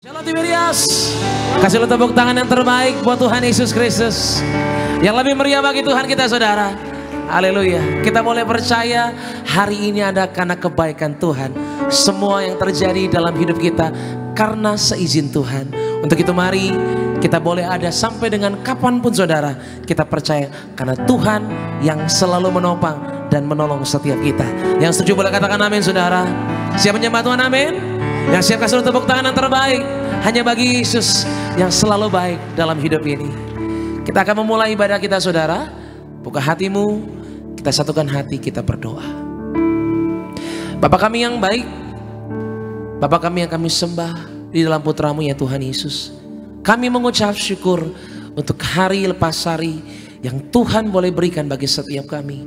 Shalom Tiberias. Kasih tepuk tangan yang terbaik buat Tuhan Yesus Kristus. Yang lebih meriah bagi Tuhan kita, saudara. Haleluya. Kita boleh percaya hari ini ada karena kebaikan Tuhan. Semua yang terjadi dalam hidup kita karena seizin Tuhan. Untuk itu mari kita boleh ada sampai dengan kapanpun, saudara. Kita percaya karena Tuhan yang selalu menopang dan menolong setiap kita. Yang setuju boleh katakan amin, saudara. Siap menyembah Tuhan, amin. Yang siap kasih tepuk tangan yang terbaik hanya bagi Yesus yang selalu baik dalam hidup ini. Kita akan memulai ibadah kita, saudara. Buka hatimu, kita satukan hati, kita berdoa. Bapa kami yang baik, Bapa kami yang kami sembah di dalam putramu ya Tuhan Yesus. Kami mengucap syukur untuk hari lepas hari yang Tuhan boleh berikan bagi setiap kami.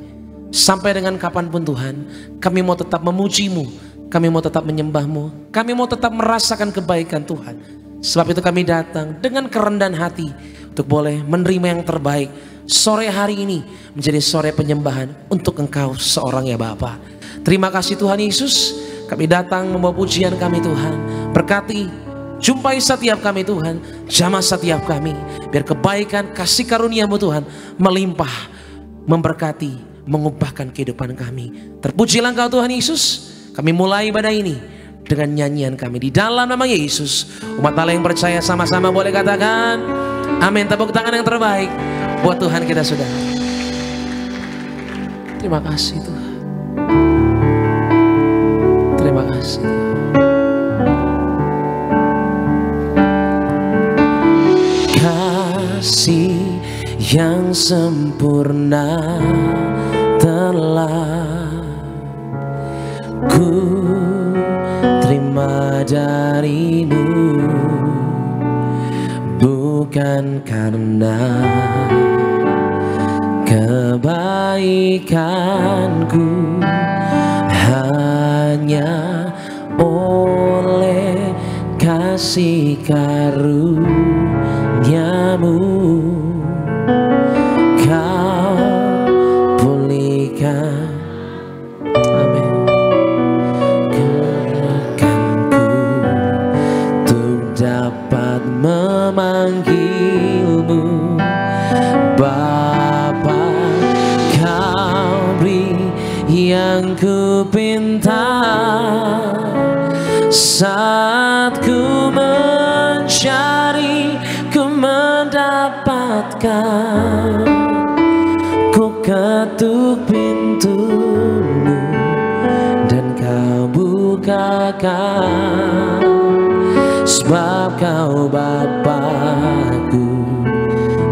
Sampai dengan kapanpun Tuhan, kami mau tetap memuji-Mu. Kami mau tetap menyembah-Mu. Kami mau tetap merasakan kebaikan Tuhan. Sebab itu kami datang dengan kerendahan hati untuk boleh menerima yang terbaik. Sore hari ini menjadi sore penyembahan untuk Engkau seorang ya Bapa. Terima kasih Tuhan Yesus. Kami datang membawa pujian kami Tuhan. Berkati, jumpai setiap kami Tuhan. Jamah setiap kami. Biar kebaikan kasih karunia-Mu Tuhan melimpah, memberkati, mengubahkan kehidupan kami. Terpujilah Engkau Tuhan Yesus. Kami mulai ibadah ini dengan nyanyian kami di dalam nama Yesus. Umat Allah yang percaya sama-sama boleh katakan amin. Tepuk tangan yang terbaik buat Tuhan kita, saudara. Terima kasih Tuhan. Terima kasih. Kasih yang sempurna telah ku terima darimu, bukan karena kebaikanku, hanya oleh kasih karunia-Mu Kau pulihkan memanggilmu Bapa. Kau beri yang ku pinta saat ku mencari, ku mendapatkan. Ku ketuk pintumu dan Kau bukakan. Sebab Kau Bapakku,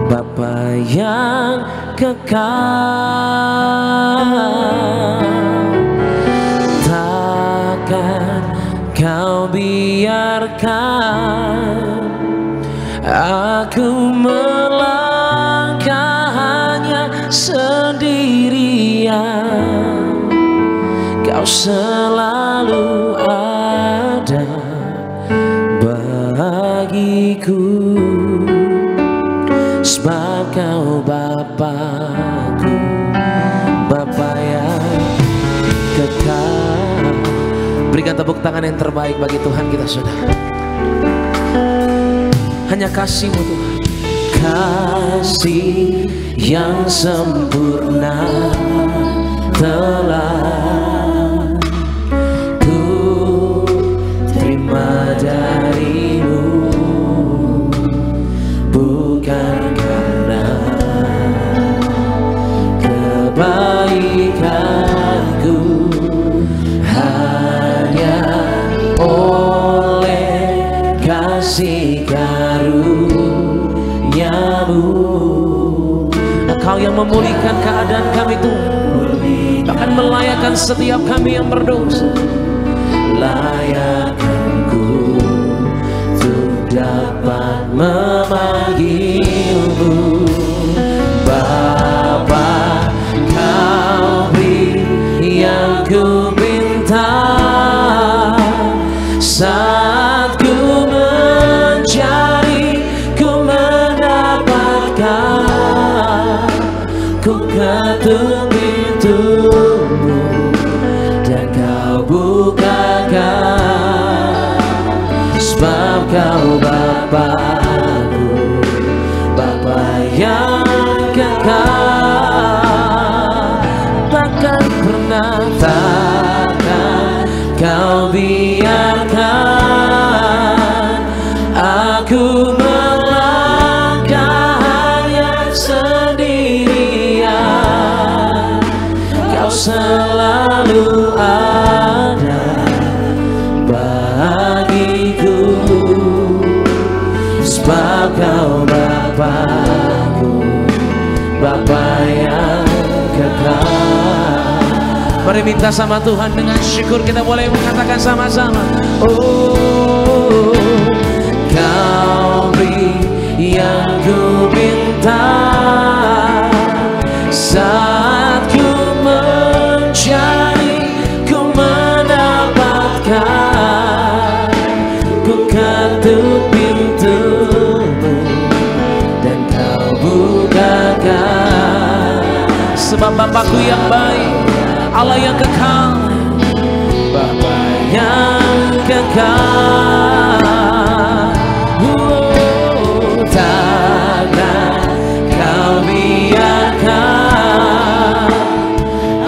Bapa yang kekal. Takkan Kau biarkan aku melangkah hanya sendirian. Kau selalu ada bagiku, sebab Kau Bapakku, Bapa yang kekal. Berikan tepuk tangan yang terbaik bagi Tuhan kita, saudara. Hanya kasih-Mu Tuhan. Kasih yang sempurna telah ku terima darimu, bukan karena kebaikanku, hanya oleh kasih karunia-Mu. Engkau yang memulihkan keadaan kami Tuhan, bahkan melayakkan setiap kami yang berdosa. Layakkanku untuk dapat memanggilmu Bapa. Kau beri yang ku minta saat ku mencari, ku mendapatkan. Ku ketuk pintumu dan Kau bukakan. Sebab Kau Bapa-Ku, Bapa yang kekal, takkan pernah, takkan Kau biarkan aku melangkah hanya sendirian. Kau selalu ada bagiku, sebab Kau Bapa-Ku, Bapa yang kekal. Mari minta sama Tuhan dengan syukur, kita boleh mengatakan sama-sama. Oh, Kau beri yang ku minta, saat ku mencari, ku mendapatkan. Ku ketuk pintu-Mu dan Kau bukakan. Sebab Bapa-Ku yang baik, Allah yang kekal, Bapa yang kekal. Takkan Kau biarkan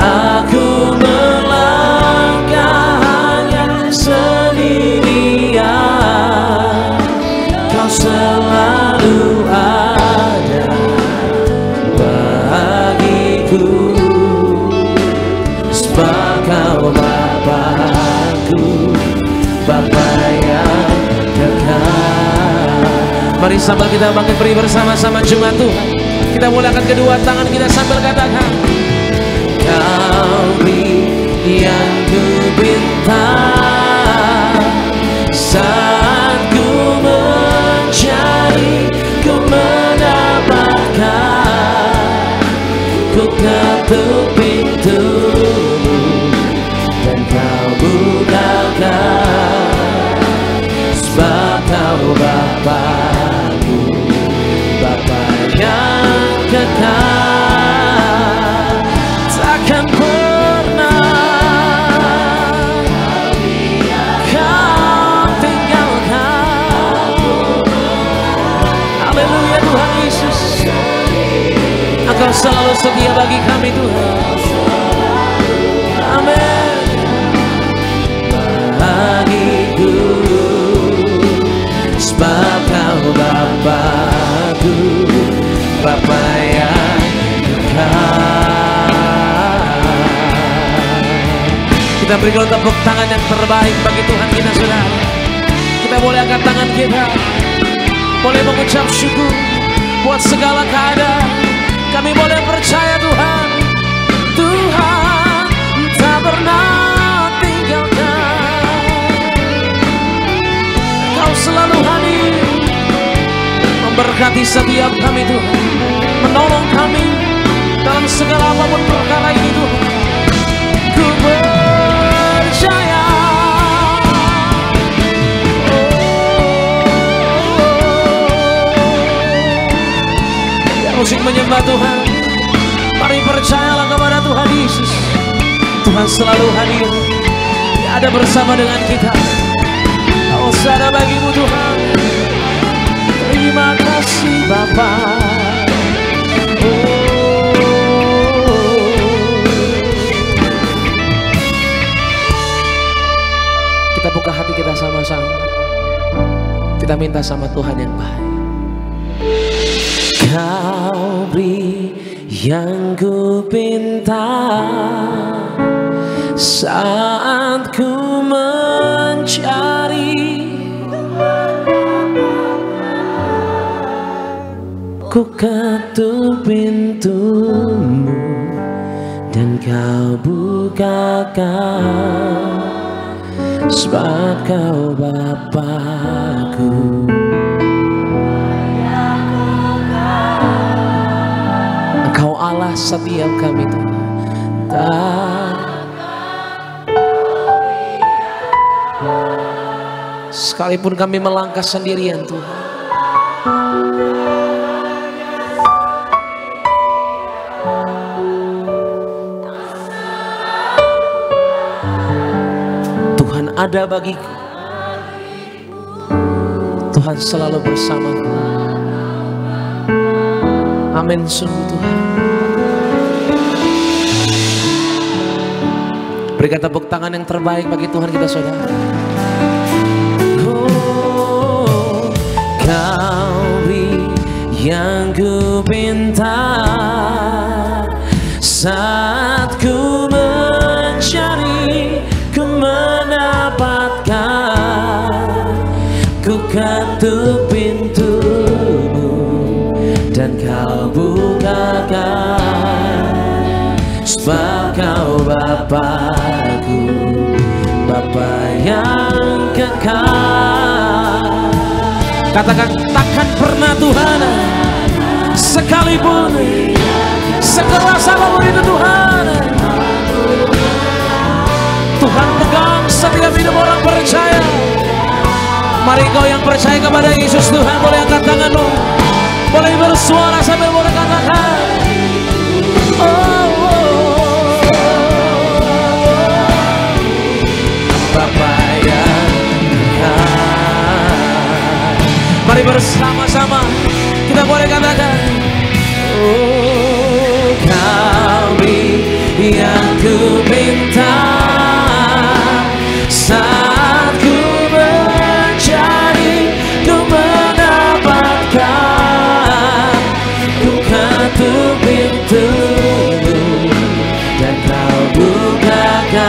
aku melangkah hanya sendirian. Kau selalu ada bagiku, sebab Kau Bapa-Ku, Bapa yang kekal. Mari sambil kita bangkit beri bersama-sama jemaat Tuhan, kita mulakan kedua tangan kita sambil katakan, Kau beri yang ku minta, saat ku mencari, ku mendapatkan. Ku ketuk pintu-Mu dan Kau bukakan. Sebab Kau Bapa-Ku, Bapa yang kekal, takkan pernah Kau tinggalkan. Haleluya Tuhan Yesus, Engkau selalu setia bagi kami Tuhan. Amin. Bagiku, sebab Kau Bapa-Ku, Bapa yang kekal. Kita berikan tepuk tangan yang terbaik bagi Tuhan kita, saudara. Kita boleh angkat tangan kita, boleh mengucap syukur buat segala keadaan. Kami boleh percaya Tuhan, Tuhan tak pernah tinggalkan. Kau selalu hadir, memberkati setiap kami Tuhan, menolong kami dalam segala apapun perkara ini Tuhan. Ku percaya. Musik menyembah Tuhan, mari percayalah kepada Tuhan Yesus. Tuhan selalu hadir, Dia ada bersama dengan kita. Kau ada bagimu Tuhan. Terima kasih Bapa. Kita buka hati kita sama-sama, kita minta sama Tuhan yang baik. Kau beri yang ku pinta, saat ku mencari, ku ketuk pintu-Mu dan Kau bukakan. Sebab Kau Bapa-Ku, Engkau Allah setiap kami Tuhan. Sekalipun kami melangkah sendirian Tuhan, Tuhan ada bagiku. Tuhan selalu bersamaku. Amin, sungguh Tuhan. Berikan tepuk tangan yang terbaik bagi Tuhan kita, saudara. Oh, Kau yang ku pinta saat ku mencari, ku mendapatkan. Ku ketuk pintumu dan Kau bukakan. Sebab Kau Bapakku, Bapa yang kekal. Katakan, takkan pernah Tuhan, sekalipun sekeras apapun itu Tuhan, Tuhan pegang setiap hidup orang percaya. Mari kau yang percaya kepada Yesus, Tuhan boleh angkat tanganmu, boleh bersuara sambil boleh katakan, oh, Bapa yang kekal. Mari bersama-sama kita boleh katakan, oh, Kau yang ku minta saat ku mencari, ku mendapatkan. Ku ketuk pintumu dan Kau bukakan.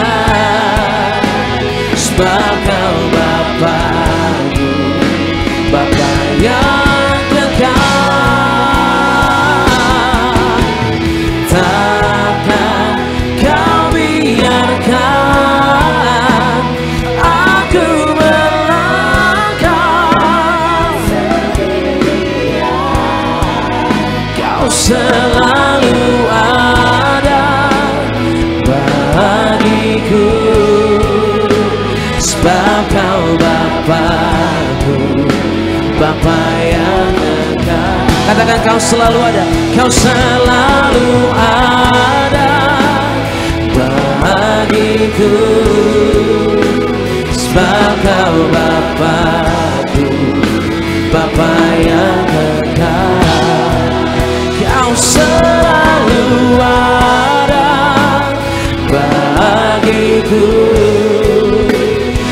Sebab Kau Bapakku, Bapa yang kekal. Takkan Kau biarkan aku melangkah. Kau selalu ada bagiku. Sebab Kau Bapakku, Bapa yang kekal. Katakan, Kau selalu ada, Kau selalu ada bagiku. Sebab Kau Bapakku, Bapa yang kekal. Kau selalu ada bagiku.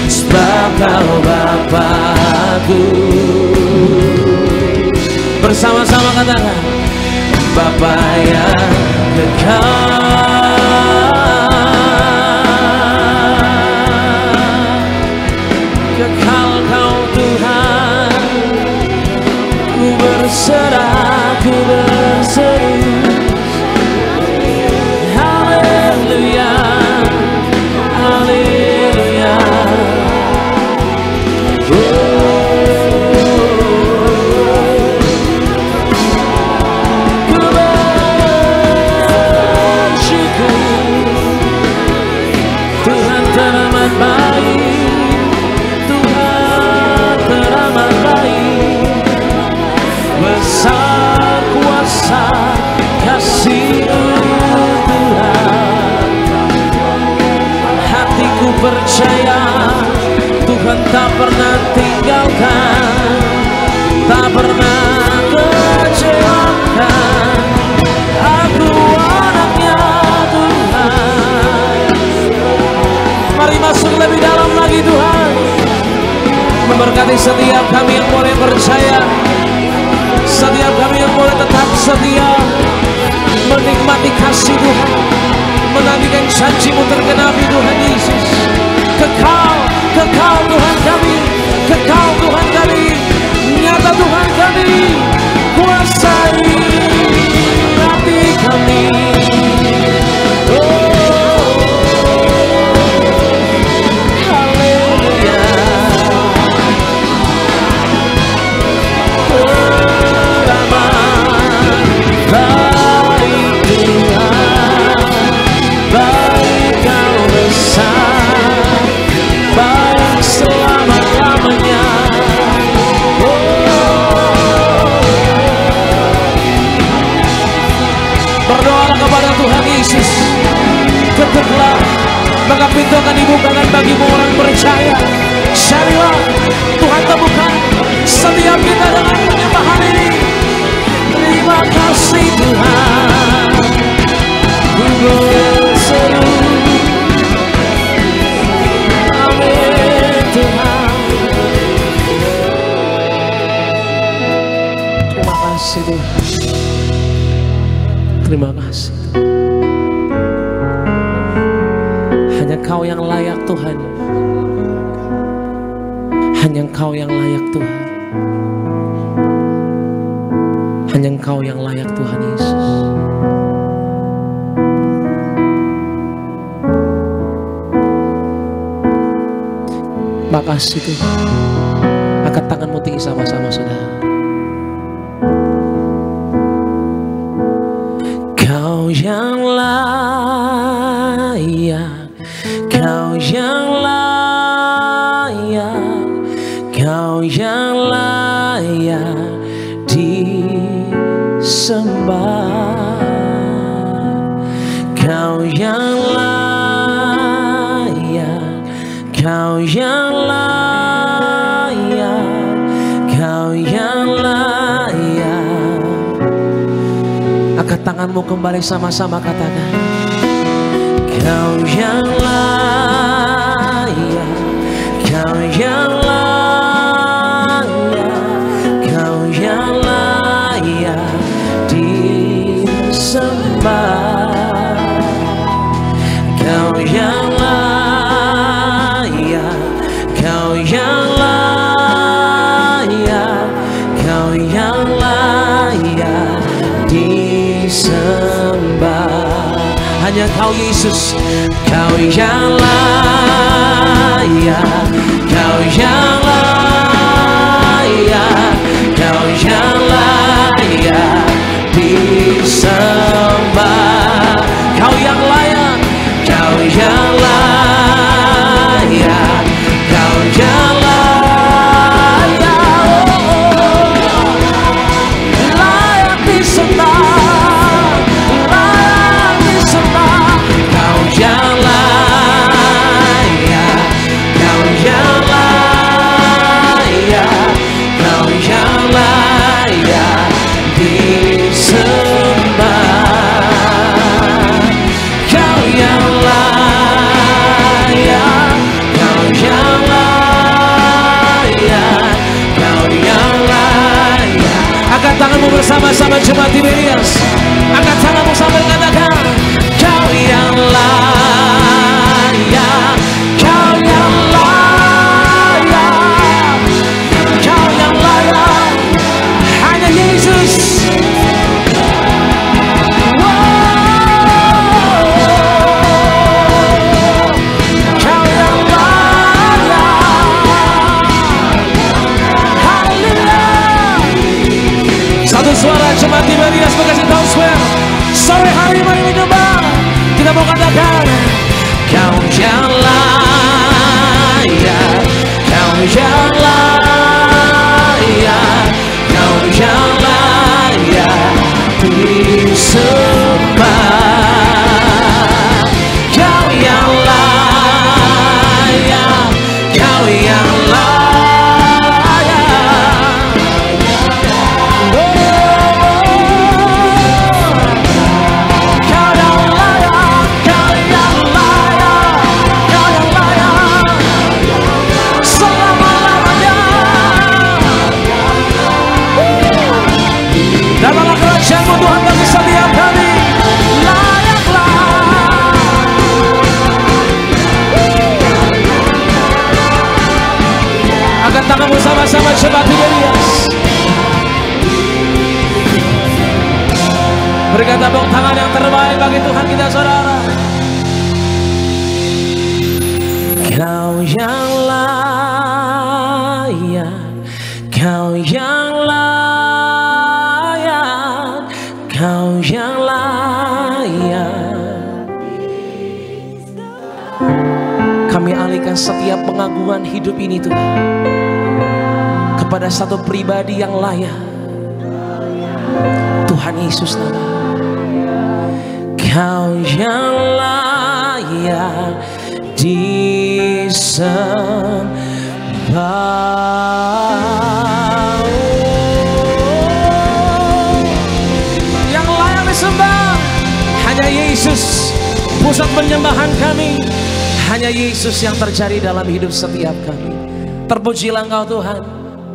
Sebab Kau Bapakku. Bersama-sama katakan, Bapa yang kekal. Kekal Kau Tuhan. Ku berserah, ku berseru. Haleluya, haleluya. Tuhan teramat baik, Tuhan teramat baik. Besar kuasa kasih-Mu Tuhan. Hatiku percaya Tuhan tak pernah tinggalkan, tak pernah kecewakan. Aku anaknya Tuhan. Mari masuk lebih dalam lagi Tuhan. Memberkati setiap kami yang boleh percaya, setiap kami yang boleh tetap setia, menikmati kasih Tuhan, menantikan janji-Mu tergenapi Tuhan Yesus. Kekal, kekal Tuhan kami, kekal Tuhan kami, nyata Tuhan kami, kuasai hati kami. Baik Kau besar. Terima kasih. Hanya Engkau yang layak Tuhan. Hanya Engkau yang layak Tuhan. Hanya Engkau yang layak Tuhan Yesus. Makasih Tuhan. Angkat tanganmu tinggi sama-sama saudara. Kau yang layak, Kau yang layak, Kau yang layak disembah. Kau yang layak, Kau yang layak, Kau yang layak. Angkat tanganmu kembali sama-sama katakan. Kau yang layak, Kau yang layak, Kau yang layak disembah. Kau yang layak, Kau yang layak, Kau yang layak disembah. Hanya Kau Yesus. Kau yang layak, Kau yang layak, Kau yang layak disembah. Kau yang layak, Kau yang layak, Kau yang layak, layak disembah, layak disembah. Kau yang layak, Kau yang layak, Kau yang layak disembah. Kau yang layak, Kau yang layak, Kau yang layak. Angkat tanganmu bersama-sama jemaat Tiberias. Angkat tanganmu sambil katakan. Kau yang layak, Kau yang layak, Kau yang layak. Hanya Yesus. Kau yang layak. Haleluya. Satu suara jemaat Tiberias bekasi Townsville. Sore hari mari menyembah. Kita mau katakan. Kau yang layak, Kau yang layak, Kau yang layak disembah. Kau yang layak, Kau yang layak. Oh, Kau yang layak, Kau yang layak, Kau yang layak selama-lamanya. Dalam kerajaan-Mu Tuhan bagi setiap kami layaklah. Angkat tanganmu sama-sama jemaat Tiberias. Berikan tepuk tangan yang terbaik bagi Tuhan kita saudara. Kau yang layak, Kau yang layak, Kau yang layak. Kami alihkan setiap pengagungan hidup ini Tuhan kepada satu pribadi yang layak, Tuhan Yesus nama. Kau yang layak disembah. Yang layak disembah hanya Yesus. Pusat penyembahan kami hanya Yesus yang terjadi dalam hidup setiap kami. Terpujilah Engkau Tuhan.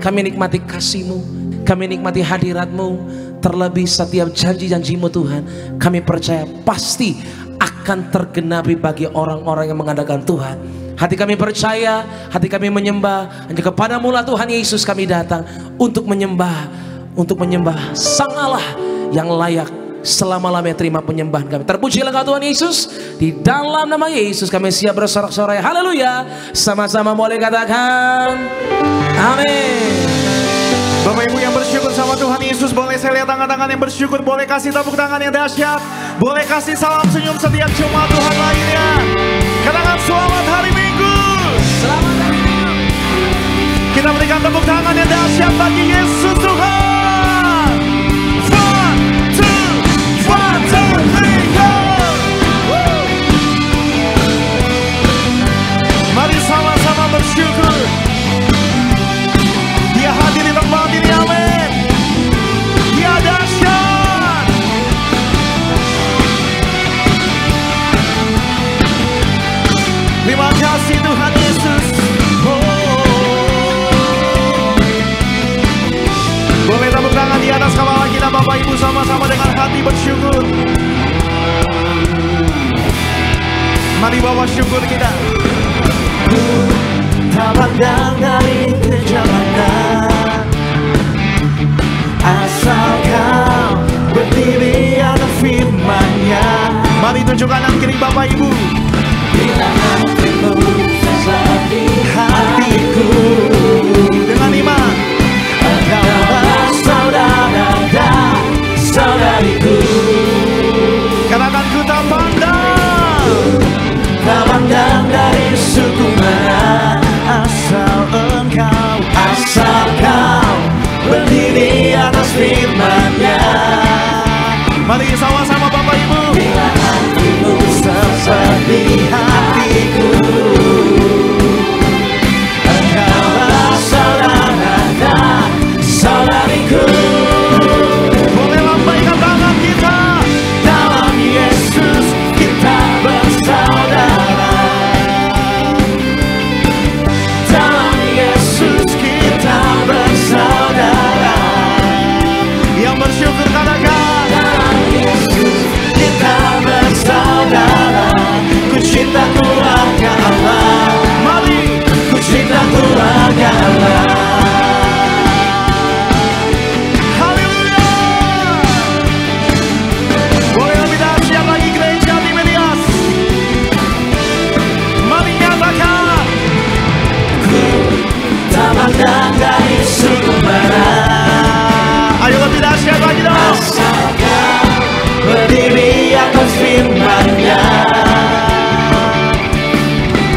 Kami nikmati kasih-Mu, kami nikmati hadirat-Mu, terlebih setiap janji-janji-Mu Tuhan, kami percaya pasti akan tergenapi bagi orang-orang yang mengandalkan Tuhan. Hati kami percaya, hati kami menyembah, hanya kepada-Mu lah Tuhan Yesus kami datang untuk menyembah Sang Allah yang layak selama-lamanya terima penyembahan kami. Terpujilah Engkau Tuhan Yesus, di dalam nama Yesus kami siap bersorak-sorai. Haleluya. Sama-sama boleh katakan amin. Bapak Ibu yang bersyukur sama Tuhan Yesus, boleh saya lihat tangan-tangan yang bersyukur, boleh kasih tepuk tangan yang dahsyat, boleh kasih salam senyum setiap jemaat Tuhan lainnya. Katakan selamat hari Minggu. Selamat hari Minggu. Kita berikan tepuk tangan yang dahsyat bagi Yesus Tuhan. One, two, three, go. Mari sama-sama bersyukur. Dia hadir di tempat ini, amin. Dia dahsyat. Terima kasih Tuhan Yesus. Boleh tepuk tangan di atas kepala kita Bapak Ibu, sama-sama dengan hati bersyukur. Mari bawa syukur kita. Tak pandang dari kejalanan, asal Kau berdiri atas firman-Nya. Mari tunjukkan kanan kiri Bapak Ibu. Bila hatimu seperti hatiku, dengan iman Engkaulah saudara dan saudariku. Katakan ku tak pandang dari suku mana, asal Kau berdiri atas firman-Nya. Mari sama-sama Bapak Ibu. Bila hatimu seperti hatiku, Engkaulah saudara dan saudariku. Boleh lambaikan tangan kita. Dalam Yesus kita bersaudara. Dalam Yesus kita bersaudara. Yang bersyukur katakan, dalam Yesus kita bersaudara. Ku cinta keluarga Allah. Mari ku cinta keluarga Allah. Haleluya. Boleh lebih dahsyat lagi gereja di Medias. Mari nyatakan, ku tak pandang dari suku mana. Ayo lebih dahsyat lagi dong. Asal Kau berdiri atas firman-Nya.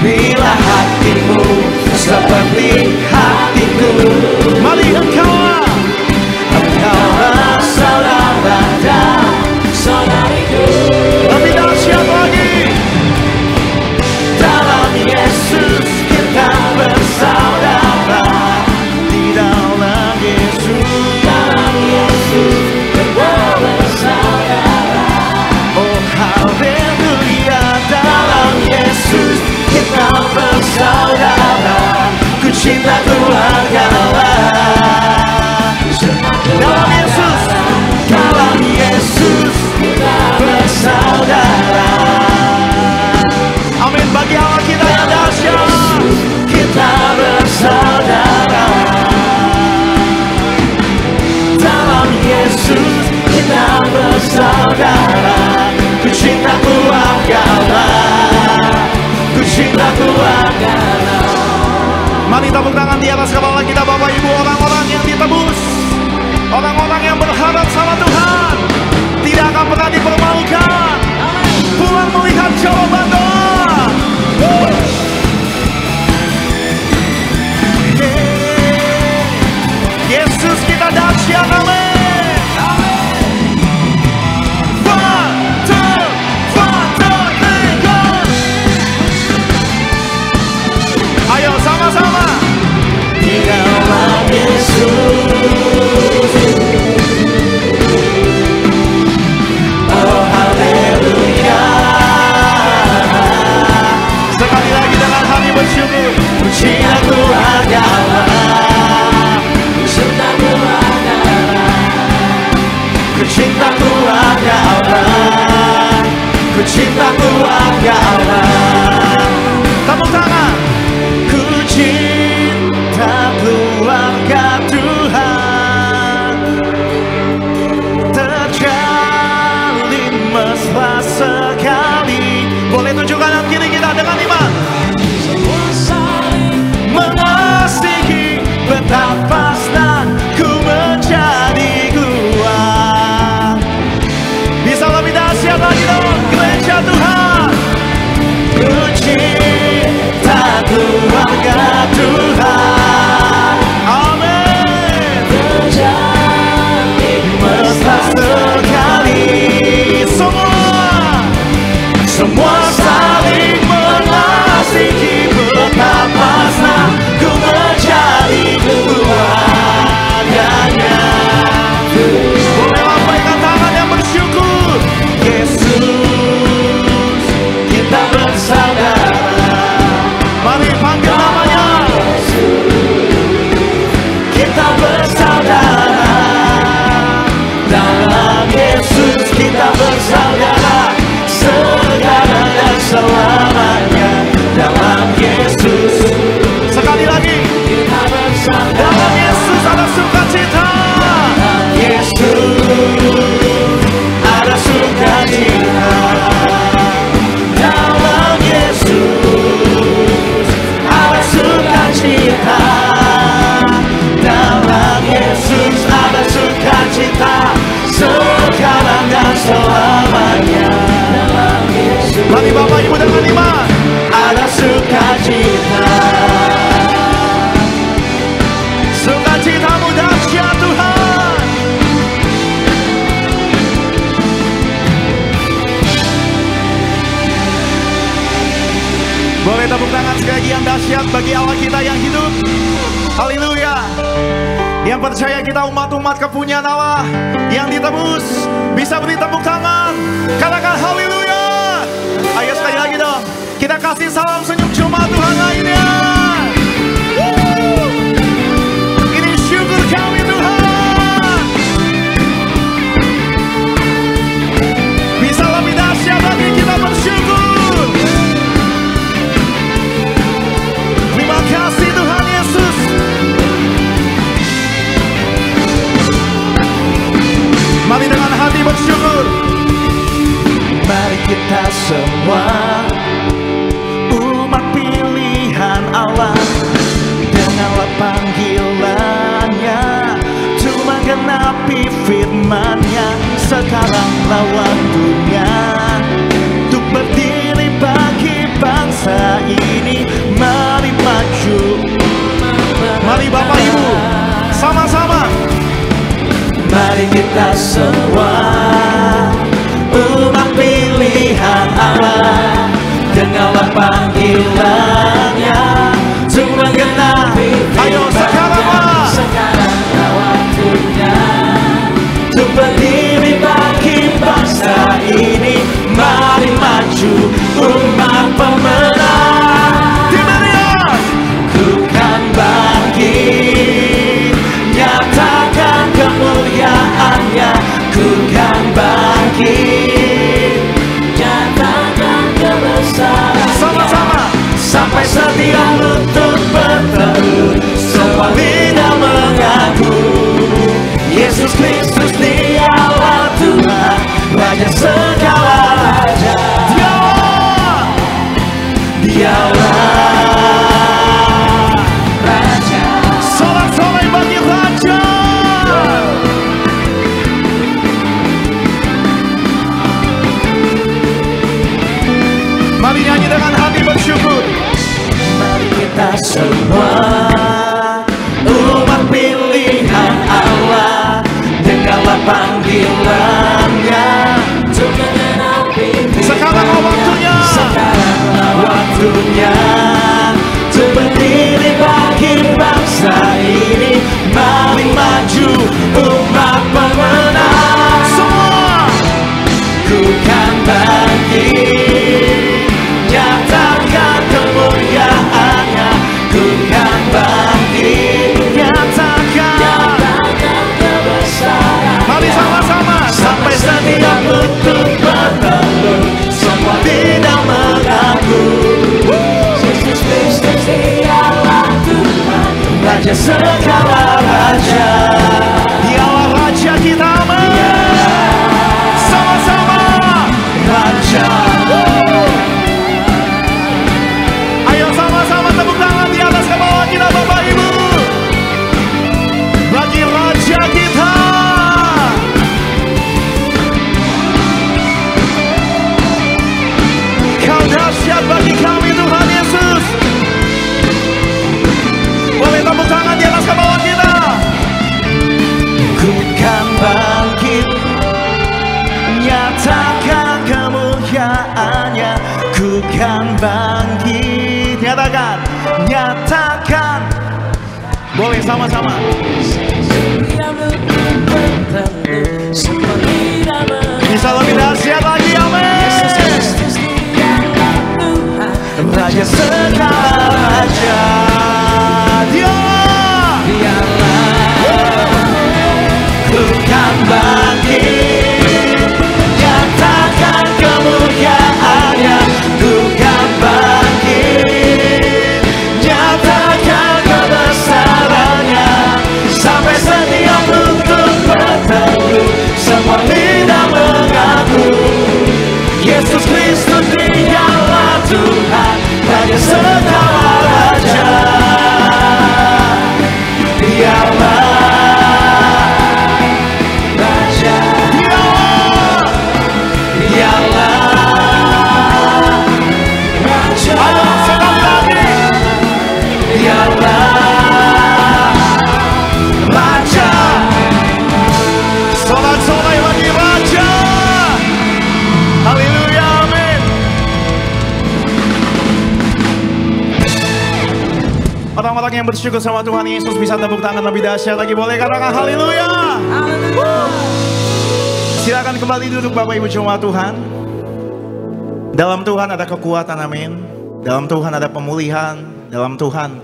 Bila hatimu seperti hatiku, mari Engkaulah saudara dan saudariku. Lebih dahsyat lagi. Dalam Yesus kita bersaudara. Di dalam Yesus, dalam Yesus kita bersaudara. Oh haleluya. Dalam Yesus kita bersaudara. Ku cinta keluarga Allah. Dalam Yesus, dalam Yesus kita bersaudara. Amin. Bagi Allah kita yang dahsyat, kita bersaudara. Dalam Yesus kita bersaudara. Ku cinta keluarga Allah. Ku cinta keluarga Allah. Mari tepuk tangan di atas kepala kita Bapak Ibu. Orang-orang yang ditebus, orang-orang yang berharap sama Tuhan, tidak akan pernah dipermalukan. Pulang melihat jawaban doa. Yesus kita dahsyat, amin. Ayo sama-sama. Di dalam Yesus. Oh haleluya. Mari Bapak Ibu dengan iman. Ada sukacita. Sukacitamu dahsyat Tuhan. Boleh tepuk tangan sekali lagi yang dahsyat bagi Allah kita yang hidup. Haleluya. Yang percaya kita umat-umat kepunyaan Allah yang ditebus, bisa beri tepuk tangan. Katakan haleluya. Ayo sekali lagi dong. Kita kasih salam senyum jemaat Tuhan lainnya. Ini syukur kami Tuhan. Bisa lebih dahsyat lagi kita bersyukur. Terima kasih Tuhan Yesus. Mari dengan hati bersyukur. Mari kita semua umat pilihan Allah, dengarlah panggilannya untuk menggenapi firman-Nya. Sekaranglah waktunya untuk berdiri bagi bangsa ini. Mari maju. Mari Bapak Ibu sama-sama. Mari kita semua umat pilihan Allah, dengarlah panggilannya untuk menggenapi firman-Nya. Ayo sekaranglah waktunya untuk berdiri bagi bangsa ini. Mari maju umat pemenang. Ku kan bangkit, nyatakan kemuliaan-Nya. Ku kan bangkit, nyatakan kebesaran. Sama-sama. Sampai setiap lutut berteduh, semua lidah mengaku Yesus Kristus Dialah Tuhan, Raja segala raja. Dialah Raja. Sorak-sorai bagi Raja. Mari nyanyi dengan hati bersyukur. Mari kita semua umat pilihan Allah, dengarlah panggilan-Nya untuk menggenapi firman-Nya. Sekarang waktunya. Sekaranglah waktunya untuk berdiri bagi bangsa ini. Mari maju umat pemenang. Semua. Ku kan bangkit, nyatakan kemuliaan-Nya. Ku kan bangkit, nyatakan kebesaran. Mari sama-sama. Sampai setiap lutut berteduh, semua lidah mengaku Yesus Kristus Dialah Tuhan, Raja segala raja. Dialah Raja kita. Sama-sama. Raja. Ayo sama-sama tepuk tangan di atas kepala kita Bapak Ibu, bagi Raja kita. Kau dahsyat bagi kami Tuhan Yesus. Boleh tepuk tangan di atas kepala kita. Ku kan bangkit, nyatakan kemuliaan-Nya. Ku kan bangkit, nyatakan. Boleh sama-sama. Bisa lebih dahsyat lagi, amin. Raja segala raja. Dialah. Ku kan bangkit, nyatakan kemuliaan-Nya. Ku kan bangkit, nyatakan kebesaran-Nya. Sampai setiap lutut berteduh, semua lidah Orang-orang yang bersyukur sama Tuhan Yesus bisa tepuk tangan lebih dahsyat lagi. Boleh katakan haleluya. Silakan kembali duduk Bapak Ibu jemaat Tuhan. Dalam Tuhan ada kekuatan, amin. Dalam Tuhan ada pemulihan. Dalam Tuhan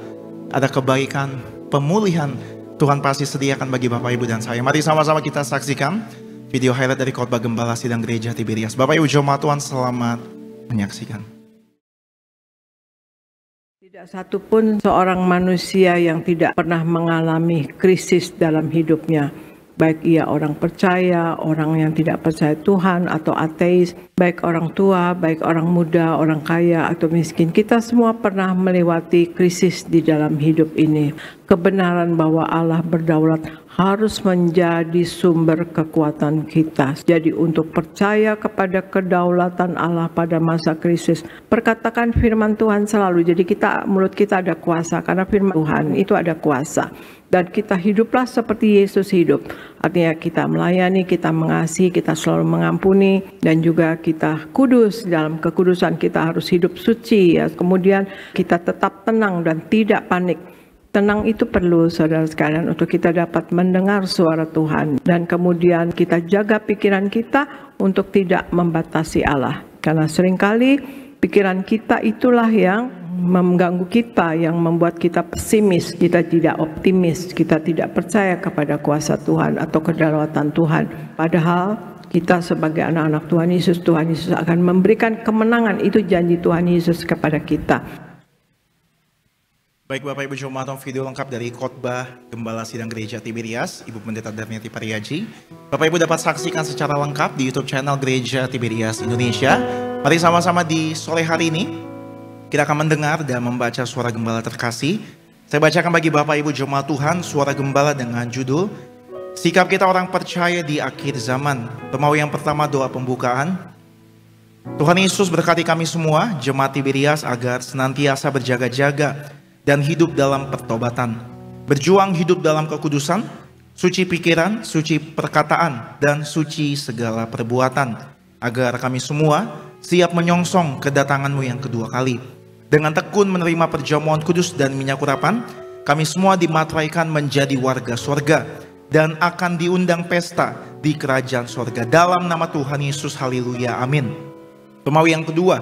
ada kebaikan, pemulihan. Tuhan pasti sediakan bagi Bapak Ibu dan saya. Mari sama-sama kita saksikan video highlight dari khotbah Gembala Sidang Gereja Tiberias. Bapak Ibu jemaat Tuhan, selamat menyaksikan. Tidak satu pun seorang manusia yang tidak pernah mengalami krisis dalam hidupnya. Baik ia orang percaya, orang yang tidak percaya Tuhan atau ateis, baik orang tua, baik orang muda, orang kaya atau miskin. Kita semua pernah melewati krisis di dalam hidup ini. Kebenaran bahwa Allah berdaulat harus menjadi sumber kekuatan kita. Jadi untuk percaya kepada kedaulatan Allah pada masa krisis, perkatakan firman Tuhan selalu. Jadi mulut kita ada kuasa, karena firman Tuhan itu ada kuasa. Dan kita hiduplah seperti Yesus hidup. Artinya kita melayani, kita mengasihi, kita selalu mengampuni, dan juga kita kudus. Dalam kekudusan kita harus hidup suci, ya. Kemudian kita tetap tenang dan tidak panik. Tenang itu perlu, saudara sekalian, untuk kita dapat mendengar suara Tuhan. Dan kemudian kita jaga pikiran kita untuk tidak membatasi Allah. Karena seringkali pikiran kita itulah yang mengganggu kita, yang membuat kita pesimis, kita tidak optimis, kita tidak percaya kepada kuasa Tuhan atau kedaulatan Tuhan. Padahal kita sebagai anak-anak Tuhan Yesus akan memberikan kemenangan. Itu janji Tuhan Yesus kepada kita. Baik Bapak Ibu jemaat, video lengkap dari khotbah Gembala Sidang Gereja Tiberias, Ibu Pendeta Darniati Pariaji. Bapak Ibu dapat saksikan secara lengkap di YouTube channel Gereja Tiberias Indonesia. Mari sama-sama di sore hari ini kita akan mendengar dan membaca suara gembala terkasih. Saya bacakan bagi Bapak Ibu jemaat Tuhan suara gembala dengan judul Sikap Kita Orang Percaya di Akhir Zaman. Pemau yang pertama, doa pembukaan. Tuhan Yesus berkati kami semua, jemaat Tiberias, agar senantiasa berjaga-jaga dan hidup dalam pertobatan, berjuang hidup dalam kekudusan, suci pikiran, suci perkataan, dan suci segala perbuatan, agar kami semua siap menyongsong kedatangan-Mu yang kedua kali. Dengan tekun menerima perjamuan kudus dan minyak urapan, kami semua dimateraikan menjadi warga sorga dan akan diundang pesta di kerajaan sorga. Dalam nama Tuhan Yesus, haleluya, amin. Pemau yang kedua,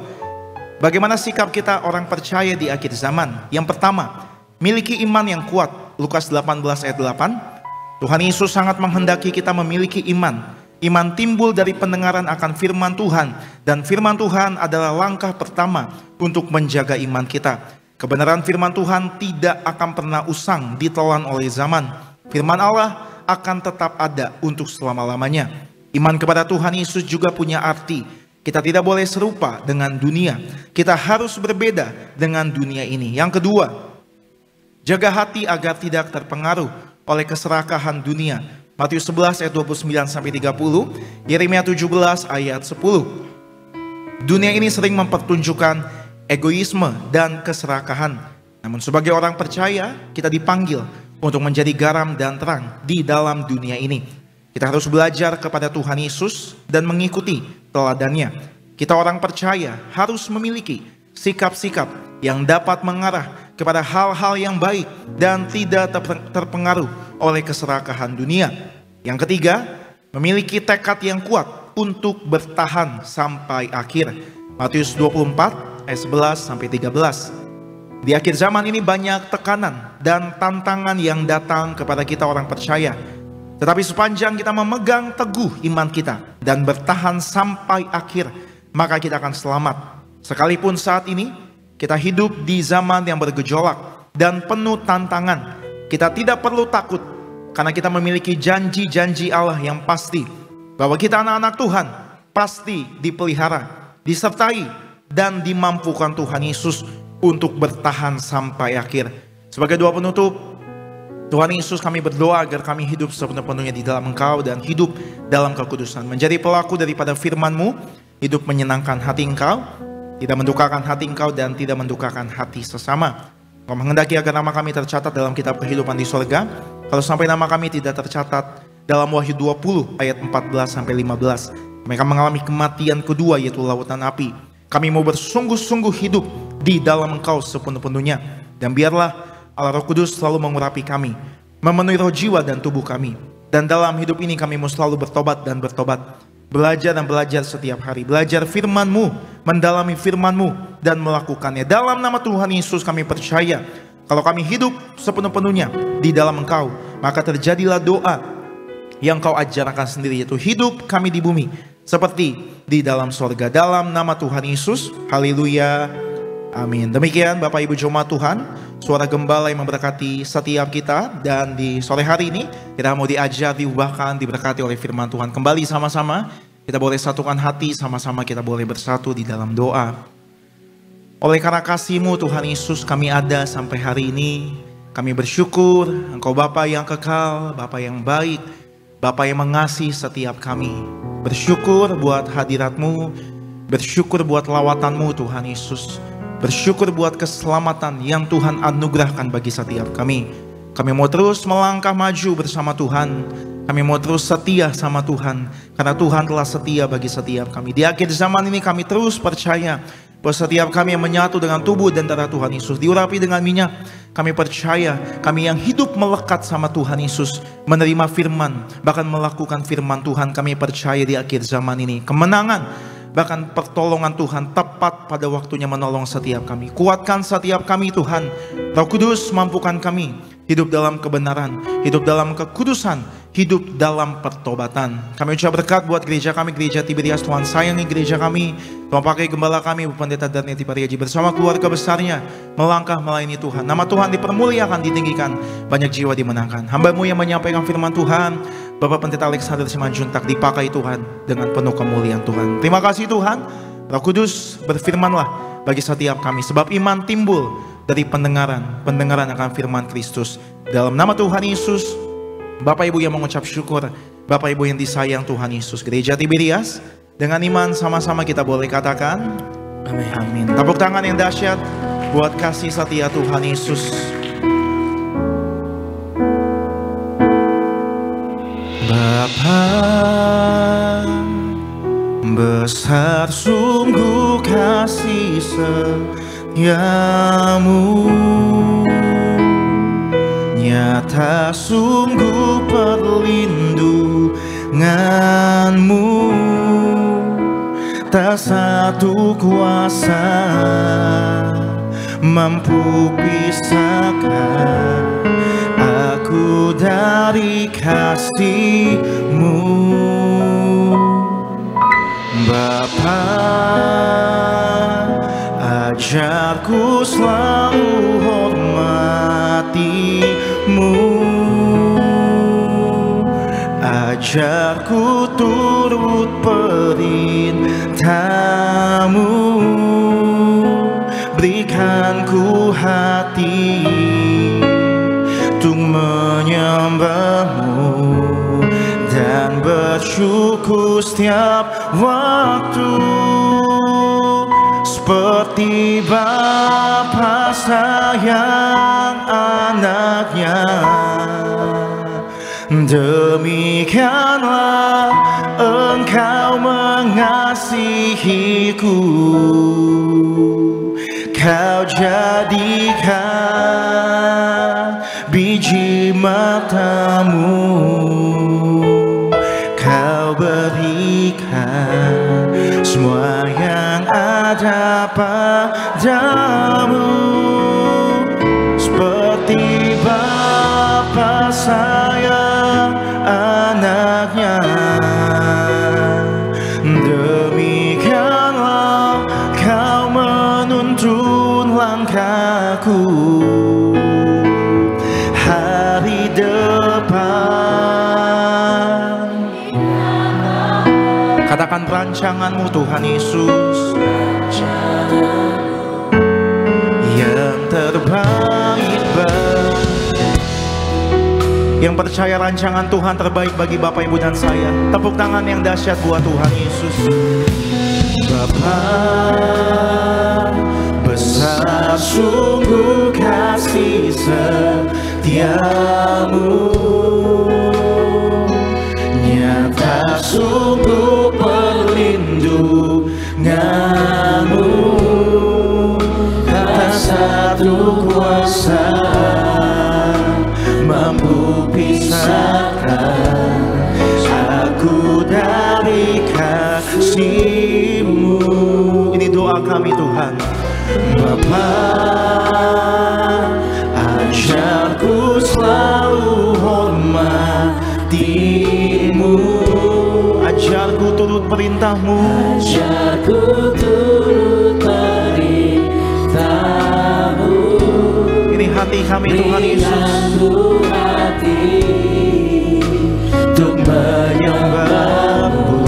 bagaimana sikap kita orang percaya di akhir zaman? Yang pertama, miliki iman yang kuat. Lukas 18 ayat 8. Tuhan Yesus sangat menghendaki kita memiliki iman. Iman timbul dari pendengaran akan firman Tuhan. Dan firman Tuhan adalah langkah pertama untuk menjaga iman kita. Kebenaran firman Tuhan tidak akan pernah usang ditelan oleh zaman. Firman Allah akan tetap ada untuk selama-lamanya. Iman kepada Tuhan Yesus juga punya arti. Kita tidak boleh serupa dengan dunia. Kita harus berbeda dengan dunia ini. Yang kedua, jaga hati agar tidak terpengaruh oleh keserakahan dunia. Matius 11 ayat 29-30, Yeremia 17 ayat 10. Dunia ini sering mempertunjukkan egoisme dan keserakahan. Namun sebagai orang percaya, kita dipanggil untuk menjadi garam dan terang di dalam dunia ini. Kita harus belajar kepada Tuhan Yesus dan mengikuti teladannya. Kita orang percaya harus memiliki sikap-sikap yang dapat mengarah kepada hal-hal yang baik dan tidak terpengaruh oleh keserakahan dunia. Yang ketiga, memiliki tekad yang kuat untuk bertahan sampai akhir. Matius 24 ayat 11-13. Di akhir zaman ini banyak tekanan dan tantangan yang datang kepada kita orang percaya. Tetapi sepanjang kita memegang teguh iman kita dan bertahan sampai akhir, maka kita akan selamat. Sekalipun saat ini kita hidup di zaman yang bergejolak dan penuh tantangan, kita tidak perlu takut karena kita memiliki janji-janji Allah yang pasti. Bahwa kita anak-anak Tuhan pasti dipelihara, disertai dan dimampukan Tuhan Yesus untuk bertahan sampai akhir. Sebagai doa penutup, Tuhan Yesus, kami berdoa agar kami hidup sepenuh-penuhnya di dalam Engkau dan hidup dalam kekudusan. Menjadi pelaku daripada firman-Mu, hidup menyenangkan hati Engkau, tidak mendukakan hati Engkau dan tidak mendukakan hati sesama. Engkau menghendaki agar nama kami tercatat dalam kitab kehidupan di sorga. Kalau sampai nama kami tidak tercatat dalam Wahyu 20 ayat 14-15, kami akan mengalami kematian kedua, yaitu lautan api. Kami mau bersungguh-sungguh hidup di dalam Engkau sepenuh-penuhnya. Dan biarlah Allah Roh Kudus selalu mengurapi kami, memenuhi roh, jiwa, dan tubuh kami. Dan dalam hidup ini kami mau selalu bertobat dan bertobat, belajar dan belajar setiap hari, belajar firman-Mu, mendalami firman-Mu, dan melakukannya. Dalam nama Tuhan Yesus kami percaya, kalau kami hidup sepenuh-penuhnya di dalam Engkau, maka terjadilah doa yang Kau ajarkan sendiri, yaitu hidup kami di bumi seperti di dalam sorga. Dalam nama Tuhan Yesus, haleluya, amin. Demikian Bapak Ibu jemaat Tuhan, suara gembala yang memberkati setiap kita. Dan di sore hari ini kita mau diajar, diubahkan, diberkati oleh firman Tuhan. Kembali sama-sama kita boleh satukan hati, sama-sama kita boleh bersatu di dalam doa. Oleh karena kasih-Mu Tuhan Yesus, kami ada sampai hari ini. Kami bersyukur Engkau Bapa yang kekal, Bapa yang baik, Bapa yang mengasihi setiap kami. Bersyukur buat hadirat-Mu, bersyukur buat lawatan-Mu Tuhan Yesus, bersyukur buat keselamatan yang Tuhan anugerahkan bagi setiap kami. Kami mau terus melangkah maju bersama Tuhan. Kami mau terus setia sama Tuhan, karena Tuhan telah setia bagi setiap kami. Di akhir zaman ini kami terus percaya bahwa setiap kami yang menyatu dengan tubuh dan darah Tuhan Yesus, diurapi dengan minyak, kami percaya kami yang hidup melekat sama Tuhan Yesus, menerima firman, bahkan melakukan firman Tuhan, kami percaya di akhir zaman ini kemenangan, bahkan pertolongan Tuhan tepat pada waktunya menolong setiap kami. Kuatkan setiap kami Tuhan. Roh Kudus mampukan kami hidup dalam kebenaran, hidup dalam kekudusan, hidup dalam pertobatan. Kami ucap berkat buat gereja kami, Gereja Tiberias. Tuhan sayangi gereja kami. Tuhan pakai gembala kami, Pendeta Darneti Pariaji, bersama keluarga besarnya melangkah melayani Tuhan. Nama Tuhan dipermuliakan, ditinggikan, banyak jiwa dimenangkan. Hamba-Mu yang menyampaikan firman Tuhan, Bapak Pendeta Alexander Simanjuntak, dipakai Tuhan dengan penuh kemuliaan Tuhan. Terima kasih Tuhan. Roh Kudus, berfirmanlah bagi setiap kami, sebab iman timbul dari pendengaran akan firman Kristus. Dalam nama Tuhan Yesus, Bapak Ibu yang mengucap syukur, Bapak Ibu yang disayang Tuhan Yesus, Gereja Tiberias, dengan iman sama-sama kita boleh katakan amin. Amin. Tepuk tangan yang dahsyat buat kasih setia Tuhan Yesus. Bapa, besar sungguh kasih setiamu, nyata sungguh perlindunganmu, tak satu kuasa mampu pisahkan aku dari kasih-Mu. Bapa, ajarku selalu hormati-Mu, ajarku turut perintah-Mu, berikan ku hati untuk menyembah-Mu dan bersyukur setiap waktu, seperti Bapa sayang anaknya, demikianlah Engkau mengasihiku. Kau jadikan biji mata-Mu, Kau berikan semua yang ada padamu, seperti Bapa sayang anaknya, demikianlah Kau menuntun langkahku hari depan. Katakan perancangan-Mu Tuhan Yesus, yang terbaik yang percaya rancangan Tuhan terbaik bagi Bapak, Ibu, dan saya. Tepuk tangan yang dahsyat buat Tuhan Yesus. Bapa, besar sungguh kasih setiamu, nyata sungguh perlindunganmu, tak satu kuasa kami Tuhan. Bapa, ajarku selalu hormati-Mu, Ajarku turut perintah-Mu, ajarku turut perintah-Mu. Ini hati kami Tuhan Yesus, Berikanku hati untuk menyembah-Mu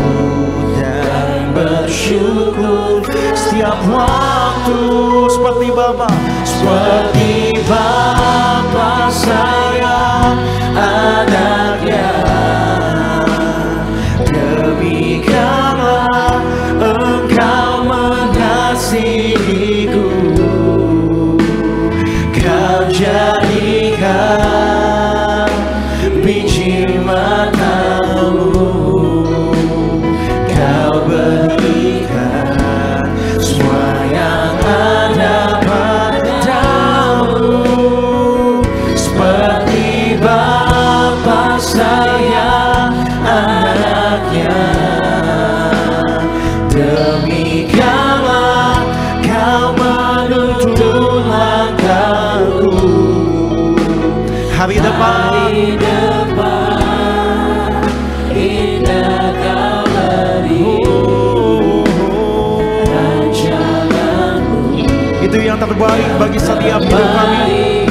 dan bersyukur setiap waktu, seperti Bapa, seperti Bapa sayang anaknya. Demikianlah Engkau mengasihiku, Kau jadikan biji matamu, Kau berikan semua yang ada padamu, seperti Bapa sayang anaknya. Demikianlah Kau menuntun langkahku, hari depan, indah Kau beri rancangan-Mu. itu yang terbaik bagi setiap hidup kami.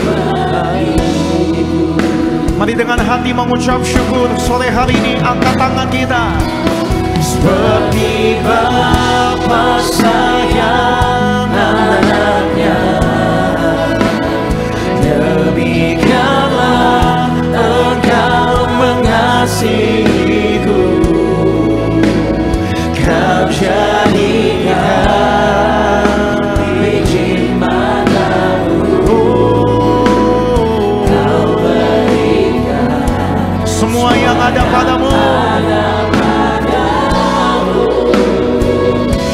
Mari dengan hati mengucap syukur sore hari ini, angkat tangan kita. Seperti Bapa sayang anaknya, demikianlah Engkau mengasihiku, Kau jadikan biji matamu, Kau berikan Semua yang ada padamu,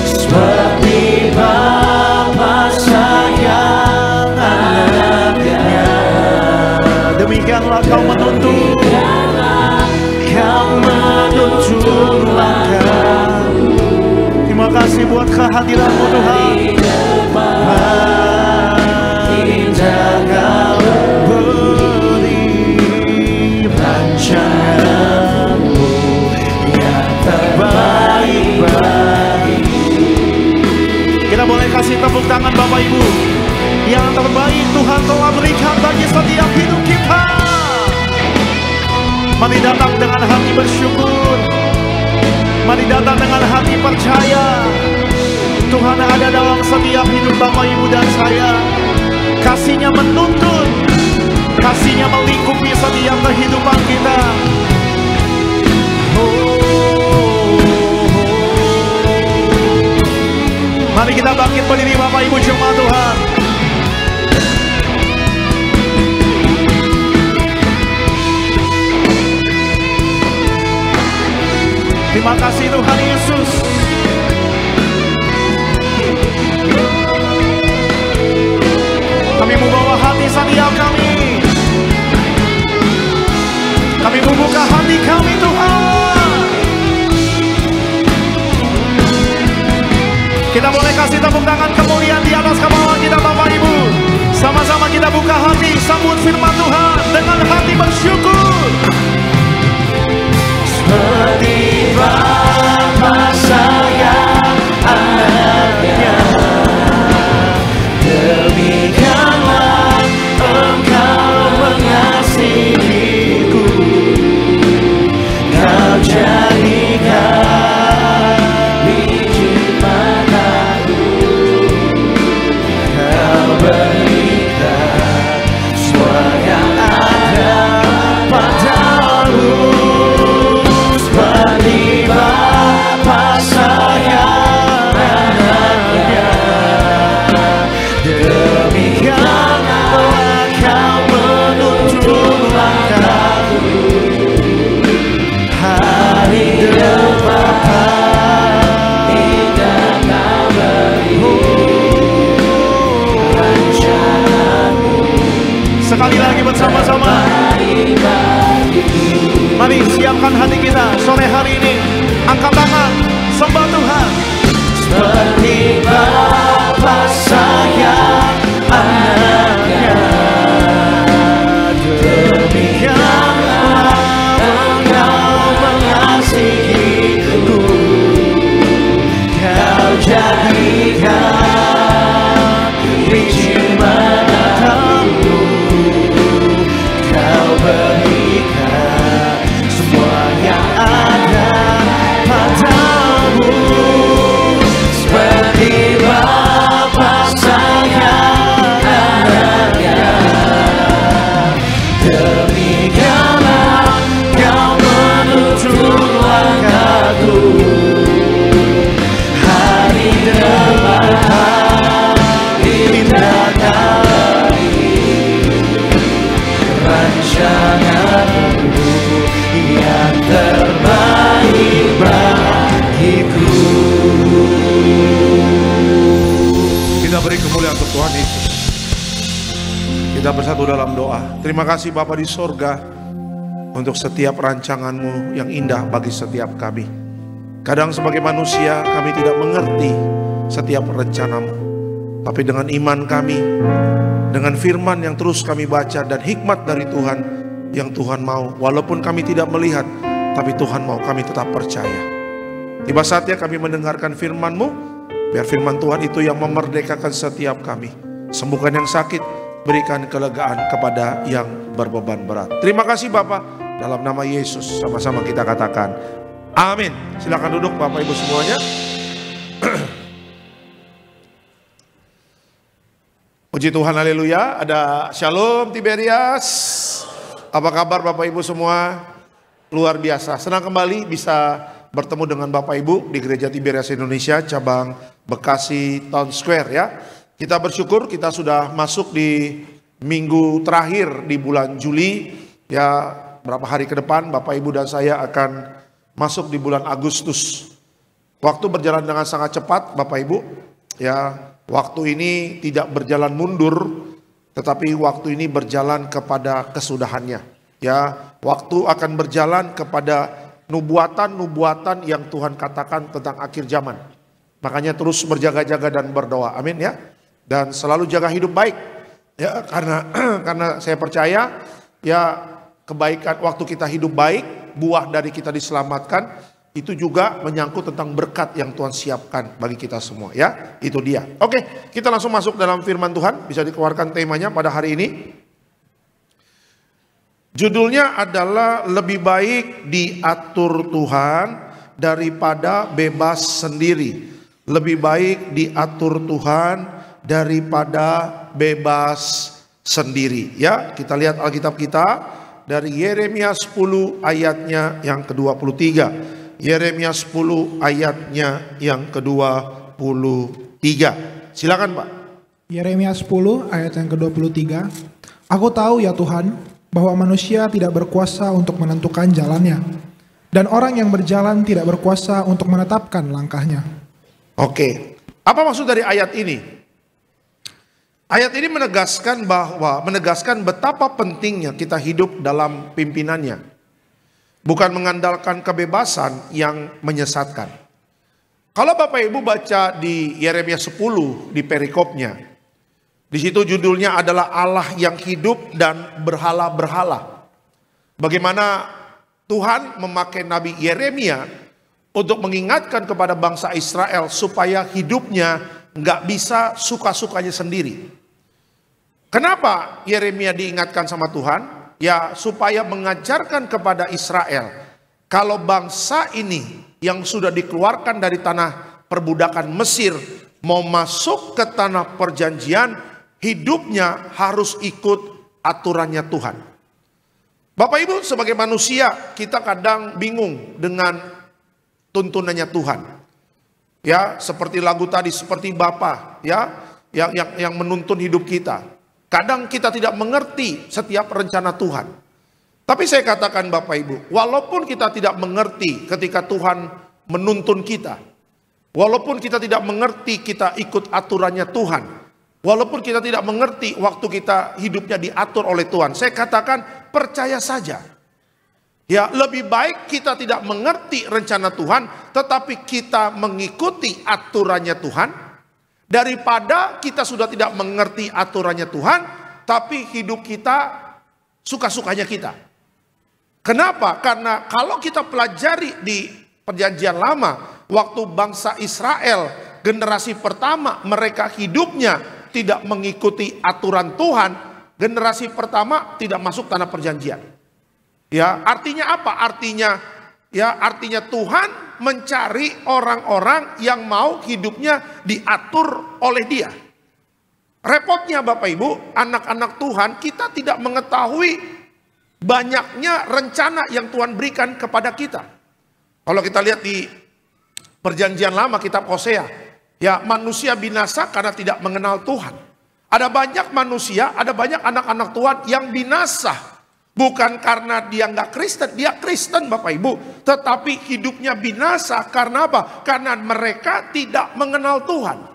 seperti Bapa sayang anaknya. demikianlah Kau menuntun. Kau menuntun langkahku, Terima kasih buat kehadiran-Mu Tuhan. indah Kau beri rancangan-Mu yang terbaik bagiku. Kita boleh kasih tepuk tangan Bapak Ibu. Yang terbaik Tuhan telah berikan bagi setiap hidup kita. Mari datang dengan hati bersyukur. Mari datang dengan hati percaya. Tuhan ada dalam setiap hidup Bapak Ibu dan saya. Kasih-Nya menuntun, kasih-Nya melingkupi setiap kehidupan kita. Mari kita bangkit berdiri Bapak Ibu jemaat Tuhan. Terima kasih Tuhan Yesus. Kami membawa hati setiap kami. Kami membuka hati kami Tuhan. Kita boleh kasih tepuk tangan kemuliaan di atas kepala kita Bapak Ibu. Sama-sama kita buka hati, sambut firman Tuhan dengan hati bersyukur. Seperti Bapa sayang anaknya, demikianlah Engkau mengasihiku, Kau jadikan biji mataku, Kau berikan semua yang ada padamu. Seperti Bapa sayang anaknya, demikianlah Kau menuntun langkahku, hari depan indah Kau beri rancangan-Mu. Sekali lagi bersama-sama. Mari siapkan hati kita sore hari ini. Angkat tangan, sembah Tuhan. Seperti Bapa Tuhan Yesus. Kita bersatu dalam doa. Terima kasih Bapa di sorga untuk setiap rancangan-Mu yang indah bagi setiap kami. Kadang sebagai manusia kami tidak mengerti setiap rencana-Mu. Tapi dengan iman kami, dengan firman yang terus kami baca dan hikmat dari Tuhan yang Tuhan mau, walaupun kami tidak melihat, tapi Tuhan mau, kami tetap percaya. Tiba saatnya kami mendengarkan firman-Mu, biar firman Tuhan itu yang memerdekakan setiap kami. Sembuhkan yang sakit, berikan kelegaan kepada yang berbeban berat. Terima kasih Bapa, dalam nama Yesus sama-sama kita katakan amin. Silakan duduk Bapak Ibu semuanya. Puji Tuhan, haleluya. Ada Shalom Tiberias. Apa kabar Bapak Ibu semua? Luar biasa, senang kembali bisa bertemu dengan Bapak Ibu di Gereja Tiberias Indonesia cabang Bekasi Town Square ya. Kita bersyukur kita sudah masuk di minggu terakhir di bulan Juli ya. Berapa hari ke depan Bapak Ibu dan saya akan masuk di bulan Agustus. Waktu berjalan dengan sangat cepat Bapak Ibu ya. Waktu ini tidak berjalan mundur, tetapi waktu ini berjalan kepada kesudahannya. Ya, waktu akan berjalan kepada nubuatan-nubuatan yang Tuhan katakan tentang akhir zaman. Makanya terus berjaga-jaga dan berdoa. Amin ya. Dan selalu jaga hidup baik. Ya, karena saya percaya ya kebaikan waktu kita hidup baik, buah dari kita diselamatkan, itu juga menyangkut tentang berkat yang Tuhan siapkan bagi kita semua ya. Itu dia. Oke, kita langsung masuk dalam firman Tuhan. Bisa dikeluarkan temanya pada hari ini. Judulnya adalah lebih baik diatur Tuhan daripada bebas sendiri. Lebih baik diatur Tuhan daripada bebas sendiri ya. Kita lihat Alkitab kita dari Yeremia 10 ayatnya yang ke-23. Yeremia 10 ayatnya yang ke-23. Silakan Pak. Yeremia 10 ayat yang ke-23. Aku tahu ya Tuhan bahwa manusia tidak berkuasa untuk menentukan jalannya, dan orang yang berjalan tidak berkuasa untuk menetapkan langkahnya. Oke, apa maksud dari ayat ini? Ayat ini menegaskan betapa pentingnya kita hidup dalam pimpinannya. Bukan mengandalkan kebebasan yang menyesatkan. Kalau Bapak Ibu baca di Yeremia 10 di perikopnya, di situ judulnya adalah Allah yang hidup dan berhala-berhala. Bagaimana Tuhan memakai Nabi Yeremia untuk mengingatkan kepada bangsa Israel supaya hidupnya nggak bisa suka-sukanya sendiri. Kenapa Yeremia diingatkan sama Tuhan? Ya, supaya mengajarkan kepada Israel kalau bangsa ini yang sudah dikeluarkan dari tanah perbudakan Mesir mau masuk ke tanah perjanjian, hidupnya harus ikut aturannya Tuhan. Bapak Ibu, sebagai manusia kita kadang bingung dengan tuntunannya Tuhan. Ya, seperti lagu tadi, seperti Bapa ya yang menuntun hidup kita. Kadang kita tidak mengerti setiap rencana Tuhan. Tapi saya katakan Bapak Ibu, walaupun kita tidak mengerti ketika Tuhan menuntun kita, walaupun kita tidak mengerti kita ikut aturannya Tuhan, walaupun kita tidak mengerti waktu kita hidupnya diatur oleh Tuhan, saya katakan percaya saja. Ya, lebih baik kita tidak mengerti rencana Tuhan, tetapi kita mengikuti aturannya Tuhan, daripada kita sudah tidak mengerti aturannya Tuhan, tapi hidup kita suka-sukanya kita. Kenapa? Karena kalau kita pelajari di perjanjian lama, waktu bangsa Israel generasi pertama mereka hidupnya tidak mengikuti aturan Tuhan, generasi pertama tidak masuk tanah perjanjian. Ya, artinya apa? Artinya Tuhan mencari orang-orang yang mau hidupnya diatur oleh Dia. Repotnya Bapak Ibu, anak-anak Tuhan, kita tidak mengetahui banyaknya rencana yang Tuhan berikan kepada kita. Kalau kita lihat di perjanjian lama kitab Hosea, ya manusia binasa karena tidak mengenal Tuhan. Ada banyak manusia, ada banyak anak-anak Tuhan yang binasa. Bukan karena dia nggak Kristen, dia Kristen Bapak Ibu. Tetapi hidupnya binasa karena apa? Karena mereka tidak mengenal Tuhan.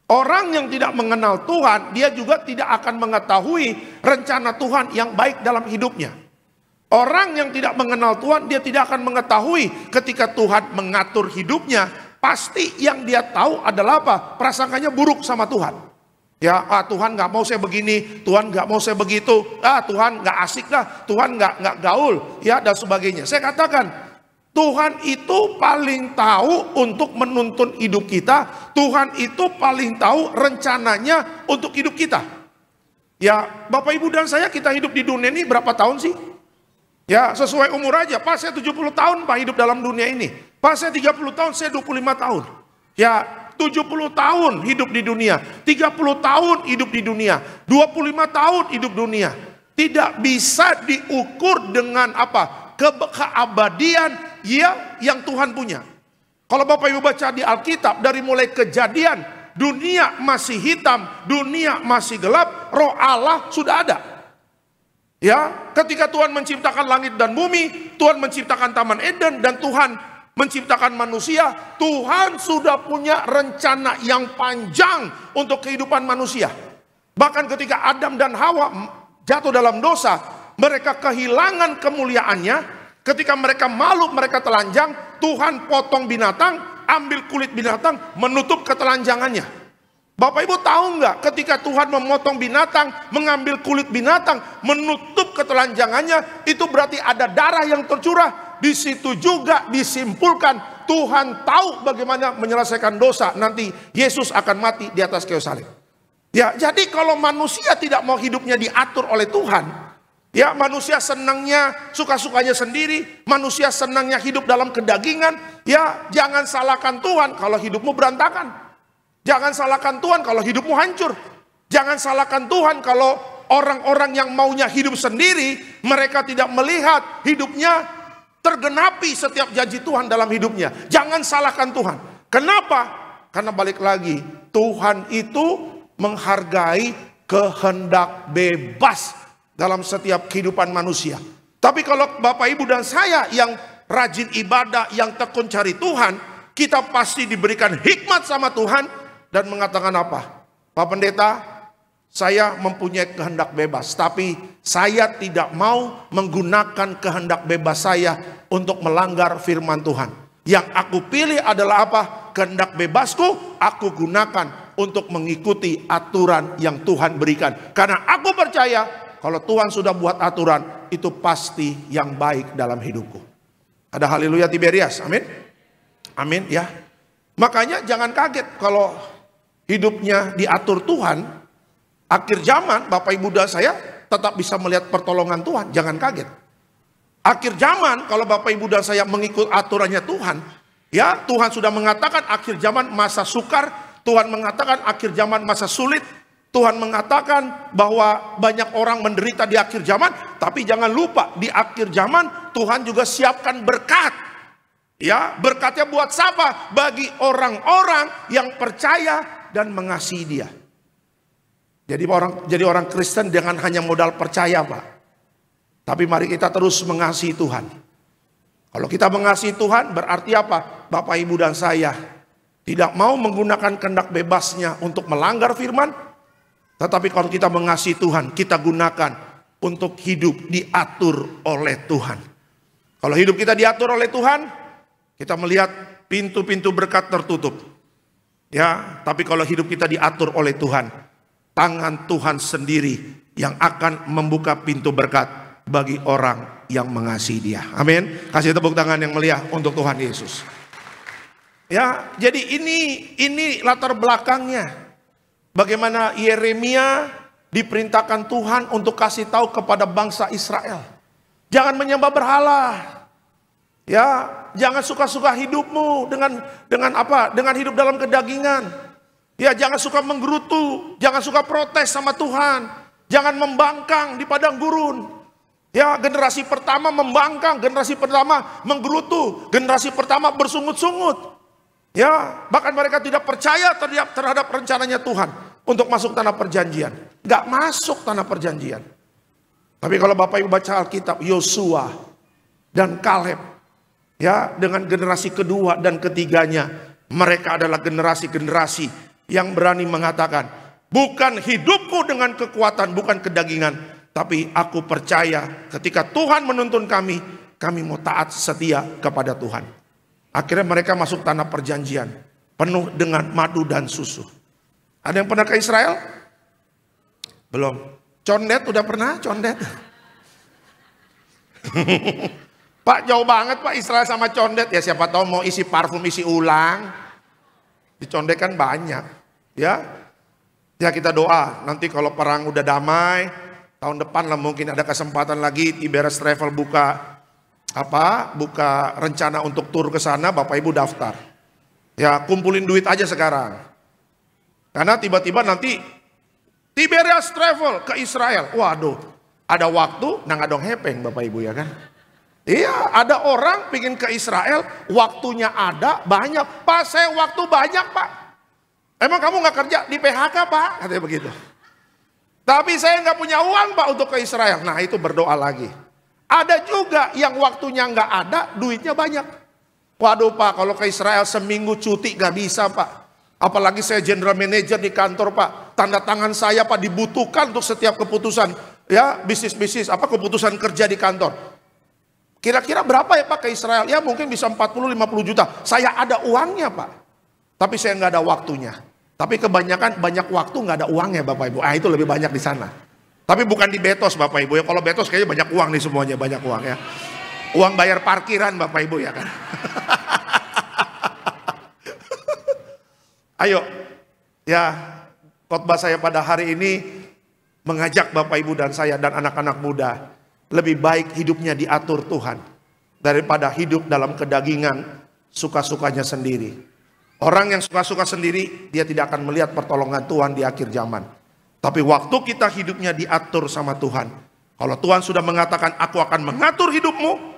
Orang yang tidak mengenal Tuhan, dia juga tidak akan mengetahui rencana Tuhan yang baik dalam hidupnya. Orang yang tidak mengenal Tuhan, dia tidak akan mengetahui ketika Tuhan mengatur hidupnya. Pasti yang dia tahu adalah apa? Prasangkanya buruk sama Tuhan. Ya, Tuhan nggak mau saya begini, Tuhan nggak mau saya begitu, Tuhan nggak asik lah, Tuhan nggak gaul, ya dan sebagainya. Saya katakan, Tuhan itu paling tahu untuk menuntun hidup kita. Tuhan itu paling tahu rencananya untuk hidup kita. Ya, Bapak Ibu dan saya, kita hidup di dunia ini berapa tahun sih? Ya, sesuai umur aja. Pak, saya 70 tahun Pak hidup dalam dunia ini. Pak, saya 30 tahun, saya 25 tahun. Ya, 70 tahun hidup di dunia. 30 tahun hidup di dunia. 25 tahun hidup dunia. Tidak bisa diukur dengan apa? Keabadian yang Tuhan punya. Kalau Bapak Ibu baca di Alkitab, dari mulai Kejadian, dunia masih hitam, dunia masih gelap, Roh Allah sudah ada. Ya, ketika Tuhan menciptakan langit dan bumi, Tuhan menciptakan Taman Eden, dan Tuhan menciptakan manusia, Tuhan sudah punya rencana yang panjang untuk kehidupan manusia. Bahkan ketika Adam dan Hawa jatuh dalam dosa, mereka kehilangan kemuliaannya. Ketika mereka malu, mereka telanjang, Tuhan potong binatang, ambil kulit binatang, menutup ketelanjangannya. Bapak Ibu tahu nggak, ketika Tuhan memotong binatang, mengambil kulit binatang, menutup ketelanjangannya, itu berarti ada darah yang tercurah. Di situ juga disimpulkan Tuhan tahu bagaimana menyelesaikan dosa. Nanti Yesus akan mati di atas kayu salib. Ya, jadi kalau manusia tidak mau hidupnya diatur oleh Tuhan, ya, manusia senangnya, suka-sukanya sendiri, manusia senangnya hidup dalam kedagingan, ya jangan salahkan Tuhan kalau hidupmu berantakan. Jangan salahkan Tuhan kalau hidupmu hancur. Jangan salahkan Tuhan kalau orang-orang yang maunya hidup sendiri, mereka tidak melihat hidupnya tergenapi setiap janji Tuhan dalam hidupnya. Jangan salahkan Tuhan. Kenapa? Karena balik lagi, Tuhan itu menghargai kehendak bebas dalam setiap kehidupan manusia. Tapi kalau Bapak Ibu dan saya yang rajin ibadah, yang tekun cari Tuhan, kita pasti diberikan hikmat sama Tuhan dan mengatakan apa? Pak Pendeta, saya mempunyai kehendak bebas, tapi saya tidak mau menggunakan kehendak bebas saya untuk melanggar firman Tuhan. Yang aku pilih adalah apa? Kehendak bebasku aku gunakan untuk mengikuti aturan yang Tuhan berikan. Karena aku percaya kalau Tuhan sudah buat aturan, itu pasti yang baik dalam hidupku. Ada haleluya Tiberias, amin. Amin ya. Makanya jangan kaget kalau hidupnya diatur Tuhan. Akhir zaman Bapak Ibu dan saya tetap bisa melihat pertolongan Tuhan. Jangan kaget. Akhir zaman kalau Bapak Ibu dan saya mengikut aturannya Tuhan, ya Tuhan sudah mengatakan akhir zaman masa sukar, Tuhan mengatakan akhir zaman masa sulit, Tuhan mengatakan bahwa banyak orang menderita di akhir zaman, tapi jangan lupa di akhir zaman Tuhan juga siapkan berkat. Ya, berkatnya buat siapa? Bagi orang-orang yang percaya dan mengasihi Dia. Jadi orang Kristen jangan hanya modal percaya, Pak. Tapi mari kita terus mengasihi Tuhan. Kalau kita mengasihi Tuhan berarti apa? Bapak Ibu dan saya tidak mau menggunakan kehendak bebasnya untuk melanggar firman. Tetapi kalau kita mengasihi Tuhan, kita gunakan untuk hidup diatur oleh Tuhan. Kalau hidup kita diatur oleh Tuhan, kita melihat pintu-pintu berkat tertutup. Ya, tapi kalau hidup kita diatur oleh Tuhan, tangan Tuhan sendiri yang akan membuka pintu berkat bagi orang yang mengasihi Dia. Amin. Kasih tepuk tangan yang mulia untuk Tuhan Yesus. Ya, jadi ini latar belakangnya. Bagaimana Yeremia diperintahkan Tuhan untuk kasih tahu kepada bangsa Israel. Jangan menyembah berhala. Ya, jangan suka-suka hidupmu dengan apa? Dengan hidup dalam kedagingan. Ya, jangan suka menggerutu, jangan suka protes sama Tuhan. Jangan membangkang di padang gurun. Ya, generasi pertama membangkang, generasi pertama menggerutu, generasi pertama bersungut-sungut. Ya, bahkan mereka tidak percaya terhadap rencananya Tuhan untuk masuk tanah perjanjian. Gak masuk tanah perjanjian. Tapi kalau Bapak Ibu baca Alkitab, Yosua dan Kaleb, ya, dengan generasi kedua dan ketiganya, mereka adalah generasi-generasi yang berani mengatakan, bukan hidupku dengan kekuatan, bukan kedagingan, tapi aku percaya ketika Tuhan menuntun kami mau taat setia kepada Tuhan. Akhirnya mereka masuk tanah perjanjian, penuh dengan madu dan susu. Ada yang pernah ke Israel? Belum. Condet udah pernah? Condet? Pak, jauh banget Pak Israel sama condet. Ya siapa tahu mau isi parfum, isi ulang. Di condet kan banyak. Ya kita doa. Nanti kalau perang udah damai, tahun depan lah mungkin ada kesempatan lagi Iberes Travel buka rencana untuk tur ke sana. Bapak Ibu daftar. Ya kumpulin duit aja sekarang. Karena tiba-tiba nanti Tiberias Travel ke Israel. Waduh, ada waktu nangadong hepeng Bapak Ibu ya kan. Iya, ada orang pingin ke Israel, waktunya ada banyak. Pak, saya waktu banyak Pak. Emang kamu gak kerja di PHK Pak? Katanya begitu. Tapi saya gak punya uang Pak untuk ke Israel. Nah itu berdoa lagi. Ada juga yang waktunya gak ada, duitnya banyak. Waduh Pak, kalau ke Israel seminggu cuti gak bisa Pak. Apalagi saya general manager di kantor Pak. Tanda tangan saya Pak dibutuhkan untuk setiap keputusan. Ya bisnis-bisnis, keputusan kerja di kantor. Kira-kira berapa ya Pak ke Israel? Ya mungkin bisa 40-50 juta. Saya ada uangnya Pak. Tapi saya nggak ada waktunya. Tapi kebanyakan banyak waktu nggak ada uangnya Bapak Ibu. Itu lebih banyak di sana. Tapi bukan di Betos Bapak Ibu ya. Kalau Betos kayaknya banyak uang nih semuanya. Banyak uang ya. Uang bayar parkiran Bapak Ibu ya kan. Ayo, ya khotbah saya pada hari ini mengajak Bapak Ibu dan saya dan anak-anak muda. Lebih baik hidupnya diatur Tuhan daripada hidup dalam kedagingan suka-sukanya sendiri. Orang yang suka-suka sendiri, dia tidak akan melihat pertolongan Tuhan di akhir zaman. Tapi waktu kita hidupnya diatur sama Tuhan, kalau Tuhan sudah mengatakan aku akan mengatur hidupmu,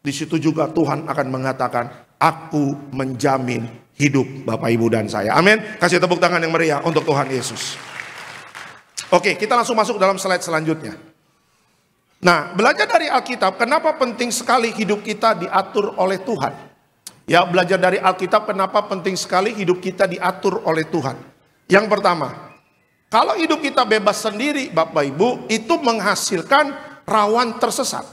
di situ juga Tuhan akan mengatakan aku menjamin hidup Bapak Ibu dan saya. Amin. Kasih tepuk tangan yang meriah untuk Tuhan Yesus. Oke, kita langsung masuk dalam slide selanjutnya. Nah, belajar dari Alkitab, kenapa penting sekali hidup kita diatur oleh Tuhan? Ya, belajar dari Alkitab, kenapa penting sekali hidup kita diatur oleh Tuhan? Yang pertama, kalau hidup kita bebas sendiri, Bapak Ibu, itu menghasilkan rawan tersesat.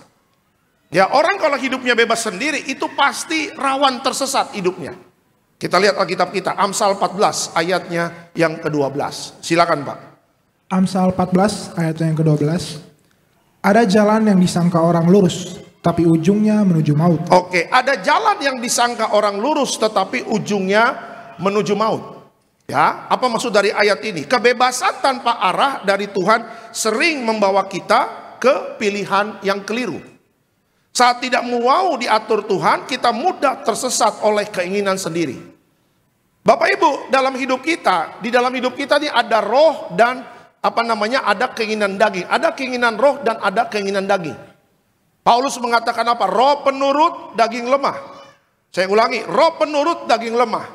Ya, orang kalau hidupnya bebas sendiri, itu pasti rawan tersesat hidupnya. Kita lihat Alkitab kita, Amsal 14 ayatnya yang ke-12. Silakan Pak. Amsal 14 ayat yang ke-12. Ada jalan yang disangka orang lurus, tapi ujungnya menuju maut. Oke, ada jalan yang disangka orang lurus, tetapi ujungnya menuju maut. Ya, apa maksud dari ayat ini? Kebebasan tanpa arah dari Tuhan sering membawa kita ke pilihan yang keliru. Saat tidak mau diatur Tuhan, kita mudah tersesat oleh keinginan sendiri. Bapak Ibu, dalam hidup kita, di dalam hidup kita ini ada roh dan ada keinginan daging. Ada keinginan roh dan ada keinginan daging. Paulus mengatakan apa? Roh penurut, daging lemah. Saya ulangi, roh penurut, daging lemah.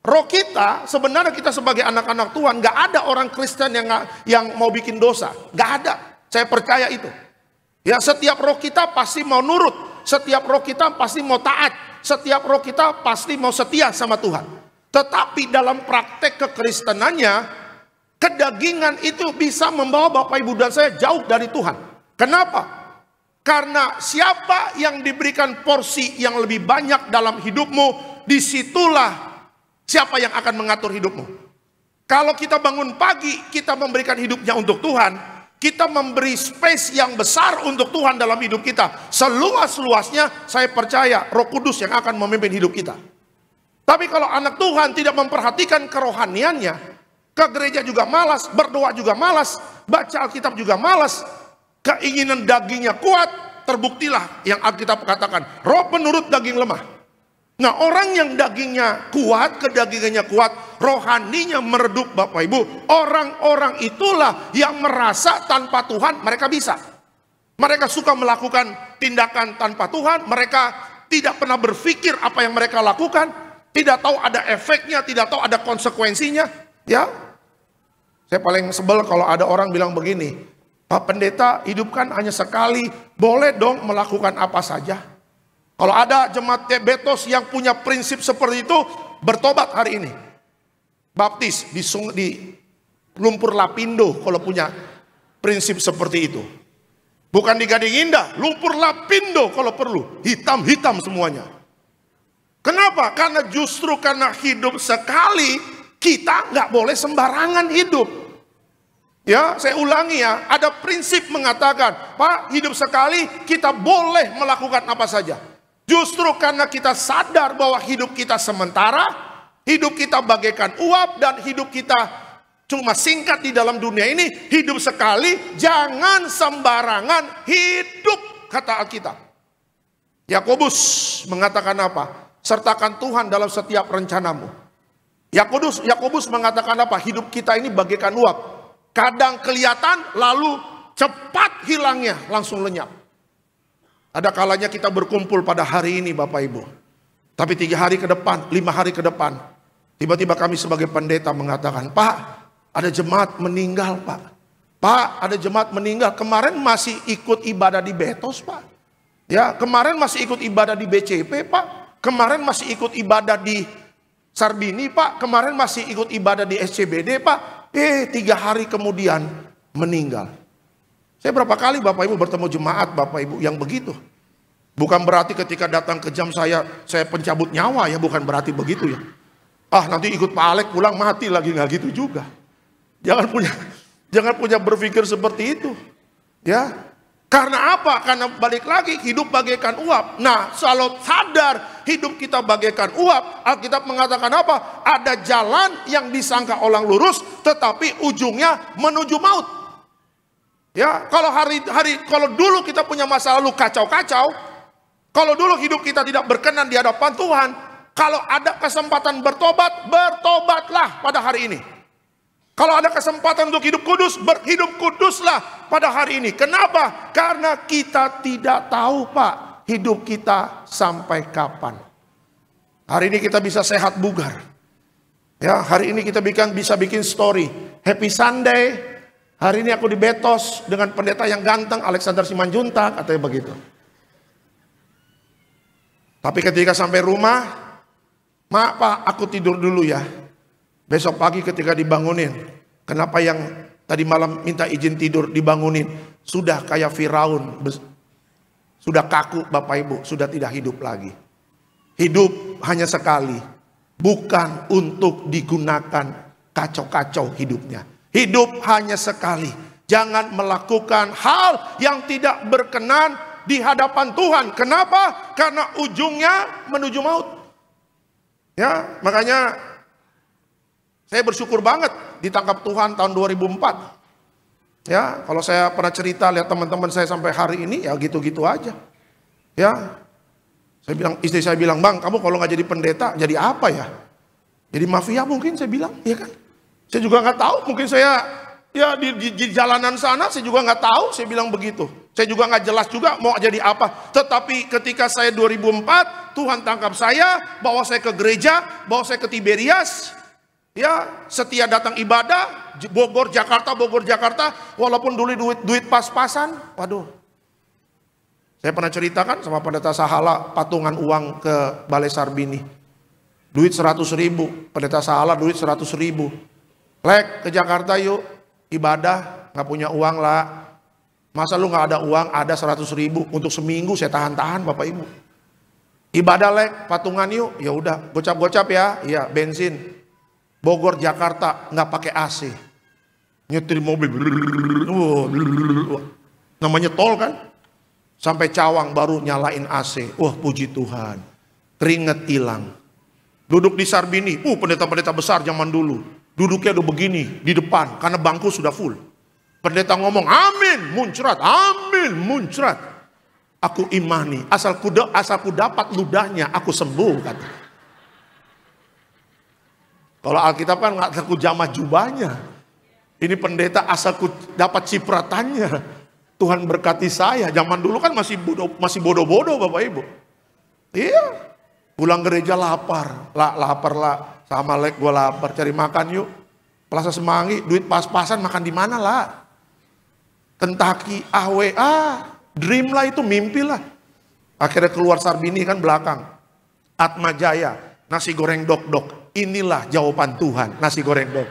Roh kita, sebenarnya kita sebagai anak-anak Tuhan, gak ada orang Kristen yang mau bikin dosa. Gak ada. Saya percaya itu. Ya, setiap roh kita pasti mau nurut. Setiap roh kita pasti mau taat. Setiap roh kita pasti mau setia sama Tuhan. Tetapi dalam praktek kekristenannya, kedagingan itu bisa membawa Bapak Ibu dan saya jauh dari Tuhan. Kenapa? Karena siapa yang diberikan porsi yang lebih banyak dalam hidupmu, disitulah siapa yang akan mengatur hidupmu. Kalau kita bangun pagi, kita memberikan hidupnya untuk Tuhan, kita memberi space yang besar untuk Tuhan dalam hidup kita. Seluas-luasnya saya percaya Roh Kudus yang akan memimpin hidup kita. Tapi kalau anak Tuhan tidak memperhatikan kerohaniannya, ke gereja juga malas, berdoa juga malas, baca Alkitab juga malas, keinginan dagingnya kuat, terbuktilah yang Alkitab katakan, roh penurut daging lemah. Nah, orang yang dagingnya kuat, kedagingannya kuat, rohaninya meredup Bapak Ibu, orang-orang itulah yang merasa tanpa Tuhan mereka bisa. Mereka suka melakukan tindakan tanpa Tuhan, mereka tidak pernah berpikir apa yang mereka lakukan, tidak tahu ada efeknya, tidak tahu ada konsekuensinya, ya. Saya paling sebel kalau ada orang bilang begini, Pak Pendeta, hidup kan hanya sekali, boleh dong melakukan apa saja. Kalau ada jemaat Betos yang punya prinsip seperti itu, bertobat hari ini. baptis di lumpur lapindo kalau punya prinsip seperti itu. Bukan di Gading Indah, lumpur lapindo kalau perlu, hitam-hitam semuanya. Kenapa? Karena justru karena hidup sekali, kita nggak boleh sembarangan hidup. Ya, saya ulangi ya, ada prinsip mengatakan, Pak, hidup sekali kita boleh melakukan apa saja. Justru karena kita sadar bahwa hidup kita sementara, hidup kita bagaikan uap, dan hidup kita cuma singkat di dalam dunia ini, hidup sekali, jangan sembarangan hidup, kata Alkitab. Yakobus mengatakan apa? Sertakan Tuhan dalam setiap rencanamu. Yakobus mengatakan apa? Hidup kita ini bagaikan uap. Kadang kelihatan, lalu cepat hilangnya, langsung lenyap. Ada kalanya kita berkumpul pada hari ini Bapak Ibu. Tapi 3 hari ke depan, 5 hari ke depan, tiba-tiba kami sebagai pendeta mengatakan, Pak, ada jemaat meninggal Pak. Pak, ada jemaat meninggal. Kemarin masih ikut ibadah di Betos Pak. Ya, kemarin masih ikut ibadah di BCP Pak. Kemarin masih ikut ibadah di Sarbini Pak. Kemarin masih ikut ibadah di SCBD Pak. 3 hari kemudian meninggal. Saya berapa kali Bapak Ibu bertemu jemaat Bapak Ibu yang begitu. Bukan berarti ketika datang ke jam saya pencabut nyawa ya. Bukan berarti begitu ya. Nanti ikut Pak Alek pulang mati lagi, nggak gitu juga. Jangan punya berpikir seperti itu. Ya. Karena apa? Karena balik lagi hidup bagaikan uap. Nah, kalau sadar hidup kita bagaikan uap, Alkitab mengatakan apa? Ada jalan yang disangka orang lurus, tetapi ujungnya menuju maut. Ya, kalau dulu kita punya masa lalu kacau-kacau, kalau dulu hidup kita tidak berkenan di hadapan Tuhan, kalau ada kesempatan bertobat, bertobatlah pada hari ini. Kalau ada kesempatan untuk hidup kudus, berhidup kuduslah pada hari ini. Kenapa? Karena kita tidak tahu Pak, hidup kita sampai kapan. Hari ini kita bisa sehat bugar. Ya, hari ini kita bisa bikin story. Happy Sunday. Hari ini aku di Betos dengan pendeta yang ganteng, Alexander Simanjuntak, katanya begitu. Tapi ketika sampai rumah, Mak, Pak, aku tidur dulu ya. Besok pagi ketika dibangunin, kenapa yang tadi malam minta izin tidur dibangunin? Sudah kayak Firaun, sudah kaku Bapak Ibu, sudah tidak hidup lagi. Hidup hanya sekali, bukan untuk digunakan kacau-kacau hidupnya. Hidup hanya sekali, jangan melakukan hal yang tidak berkenan di hadapan Tuhan. Kenapa? Karena ujungnya menuju maut. Ya, makanya saya bersyukur banget ditangkap Tuhan tahun 2004. Ya, kalau saya pernah cerita lihat teman-teman saya sampai hari ini ya gitu-gitu aja. Ya, istri saya bilang, Bang, kamu kalau nggak jadi pendeta jadi apa ya? Jadi mafia mungkin, saya bilang, ya kan? Saya juga nggak tahu, mungkin saya ya di jalanan sana saya juga nggak tahu, saya bilang begitu. Saya juga nggak jelas juga mau jadi apa. Tetapi ketika saya 2004, Tuhan tangkap saya, bawa saya ke gereja, bawa saya ke Tiberias. Ya, setia datang ibadah, Bogor, Jakarta, walaupun dulu duit pas-pasan, waduh. Saya pernah ceritakan sama pendeta Sahala, patungan uang ke Balai Sarbini. Duit 100.000, pendeta Sahala duit 100.000. Lek, ke Jakarta yuk, ibadah, gak punya uang lah. Masa lu gak ada uang, ada 100.000, untuk seminggu saya tahan-tahan Bapak Ibu. Ibadah Lek, patungan yuk, ya udah, gocap-gocap ya, iya bensin. Bogor, Jakarta, nggak pakai AC. Nyetir mobil. Namanya tol kan. Sampai Cawang baru nyalain AC. Wah, puji Tuhan. Keringet hilang. Duduk di Sarbini. Pendeta-pendeta besar zaman dulu. Duduknya udah begini di depan. Karena bangku sudah full. Pendeta ngomong, amin, muncrat. Amin, muncrat. Aku imani. Asalku dapat ludahnya, aku sembuh. Kata. Kalau Alkitab kan nggak aku jamah jubahnya. Ini pendeta asalku dapat cipratannya. Tuhan berkati saya. Zaman dulu kan masih bodoh-bodoh Bapak Ibu. Iya. Pulang gereja lapar lah. Sama Lek gue lapar. Cari makan yuk. Plaza Semanggi, duit pas-pasan makan di mana lah. Kentucky, AWA, dream lah itu, mimpi lah. Akhirnya keluar Sarbini kan belakang. Atma Jaya, nasi goreng dok-dok. inilah jawaban Tuhan, nasi goreng dok.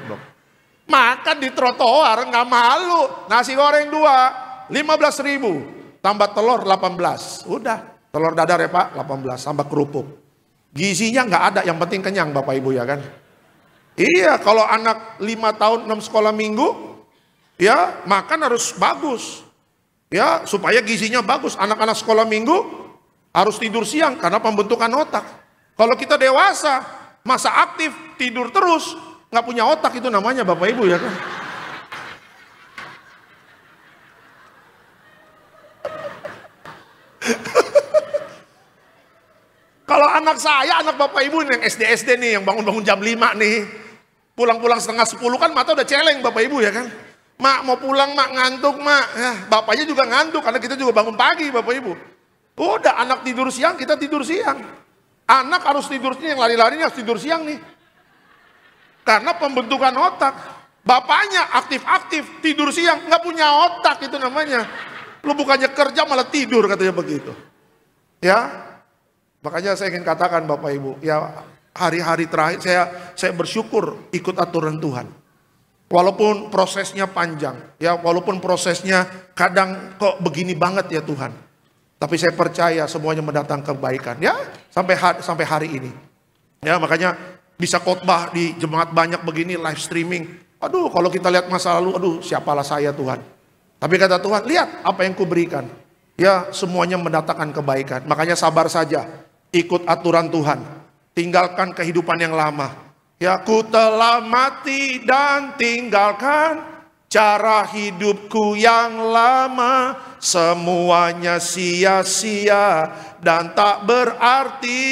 Makan di trotoar nggak malu, nasi goreng 2, 15.000, tambah telur 18, udah telur dadar ya Pak 18, tambah kerupuk. Gizinya nggak ada, yang penting kenyang Bapak Ibu ya kan. Iya, kalau anak 5 tahun 6 sekolah minggu, ya makan harus bagus. Ya, supaya gizinya bagus. Anak-anak sekolah minggu harus tidur siang karena pembentukan otak. Kalau kita dewasa, masa aktif, tidur terus, nggak punya otak, itu namanya Bapak Ibu ya kan. Kalau anak saya, anak Bapak Ibu yang SD nih, yang bangun-bangun jam 5 nih, pulang-pulang setengah 10 kan mata udah celeng Bapak Ibu ya kan. Mak mau pulang mak, ngantuk mak. Ya, bapaknya juga ngantuk karena kita juga bangun pagi Bapak Ibu. Udah anak tidur siang, kita tidur siang. Anak harus tidur siang, yang lari-lari harus tidur siang nih. Karena pembentukan otak. Bapaknya aktif-aktif, tidur siang, nggak punya otak itu namanya. Lu bukannya kerja malah tidur katanya begitu. Ya, makanya saya ingin katakan Bapak Ibu, ya hari-hari terakhir saya bersyukur ikut aturan Tuhan. Walaupun prosesnya panjang, ya walaupun prosesnya kadang kok begini banget ya Tuhan. Tapi saya percaya semuanya mendatangkan kebaikan ya sampai hari ini. Ya makanya bisa khotbah di jemaat banyak begini, live streaming. Aduh kalau kita lihat masa lalu, aduh siapalah saya Tuhan. Tapi kata Tuhan, lihat apa yang kuberikan. Ya semuanya mendatangkan kebaikan. Makanya sabar saja, ikut aturan Tuhan. Tinggalkan kehidupan yang lama. Ya ku telah mati dan tinggalkan cara hidupku yang lama. Semuanya sia-sia dan tak berarti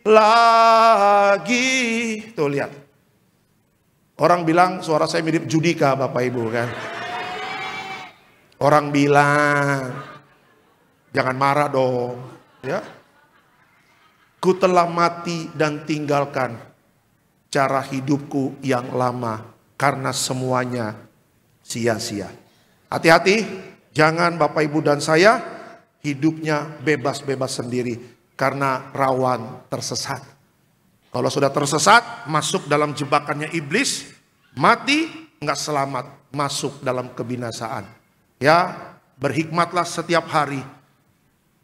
lagi. Tuh lihat. Orang bilang suara saya mirip Judika Bapak Ibu kan. Orang bilang, jangan marah dong. Ya. Ku telah mati dan tinggalkan cara hidupku yang lama karena semuanya sia-sia. Hati-hati, jangan Bapak Ibu dan saya hidupnya bebas-bebas sendiri karena rawan tersesat. Kalau sudah tersesat, masuk dalam jebakannya iblis, mati nggak selamat, masuk dalam kebinasaan. Ya, berhikmatlah setiap hari,